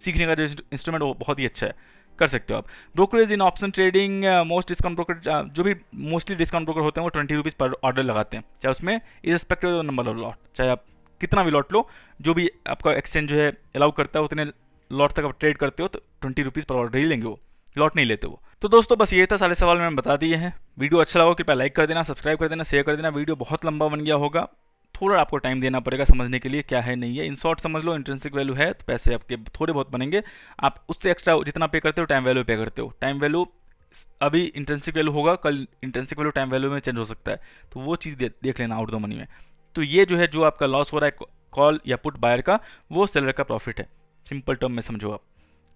सीखने का जो इंस्ट्रूमेंट वो बहुत ही अच्छा है, कर सकते हो आप। Brokerage in option trading, most discount broker, जो भी मोस्टली डिस्काउंट ब्रोकर होते हैं वो 20 रुपीज़ पर ऑर्डर लगाते हैं, चाहे उसमें irrespective of number of lot, चाहे आप कितना भी लॉट लो, जो भी आपका एक्सचेंज जो है अलाउ करता है उतने लॉट तक आप ट्रेड करते हो तो 20 रुपीज़ पर ऑर्डर ही लेंगे, वो लॉट नहीं लेते वो। तो दोस्तों बस ये था, सारे सवाल मैंने बता दिए हैं। वीडियो अच्छा लगा कृपया लाइक कर देना, सब्सक्राइब कर देना, शेयर कर देना। वीडियो बहुत लंबा बन गया होगा, थोड़ा आपको टाइम देना पड़ेगा समझने के लिए क्या है नहीं है। इन शॉर्ट समझ लो, इंट्रिंसिक वैल्यू है तो पैसे आपके थोड़े बहुत बनेंगे, आप उससे एक्स्ट्रा जितना पे करते हो टाइम वैल्यू पे करते हो। टाइम वैल्यू अभी इंट्रिंसिक वैल्यू होगा, कल इंट्रिंसिक वैल्यू टाइम वैल्यू में चेंज हो सकता है, तो वो चीज़ देख लेना आउट द मनी में। तो ये जो है जो आपका लॉस हो रहा है कॉल या पुट बायर का, वो सेलर का प्रॉफिट है, सिंपल टर्म में समझो आप।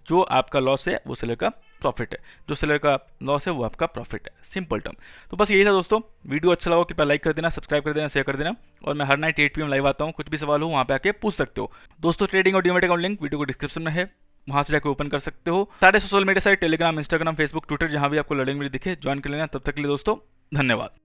जो आपका लॉस है वो सेलर का प्रॉफिट है, जो सेलर का लॉस है वो आपका प्रॉफिट है, सिंपल टर्म। तो बस यही था दोस्तों, वीडियो अच्छा लगा कृपया लाइक कर देना, सब्सक्राइब कर देना, शेयर कर देना, और मैं हर नाइट 8 PM लाइव आता हूँ, कुछ भी सवाल हो वहाँ पे आके पूछ सकते हो दोस्तों। ट्रेडिंग और डीमैट अकाउंट लिंक वीडियो को डिस्क्रिप्शन में है, वहाँ से जाकर ओपन कर सकते हो। सारे social media site Telegram, Instagram, Facebook, Twitter, जहाँ भी आपको लर्निंग वीडियो दिखे ज्वाइन कर लेना। तब तक के लिए दोस्तों धन्यवाद।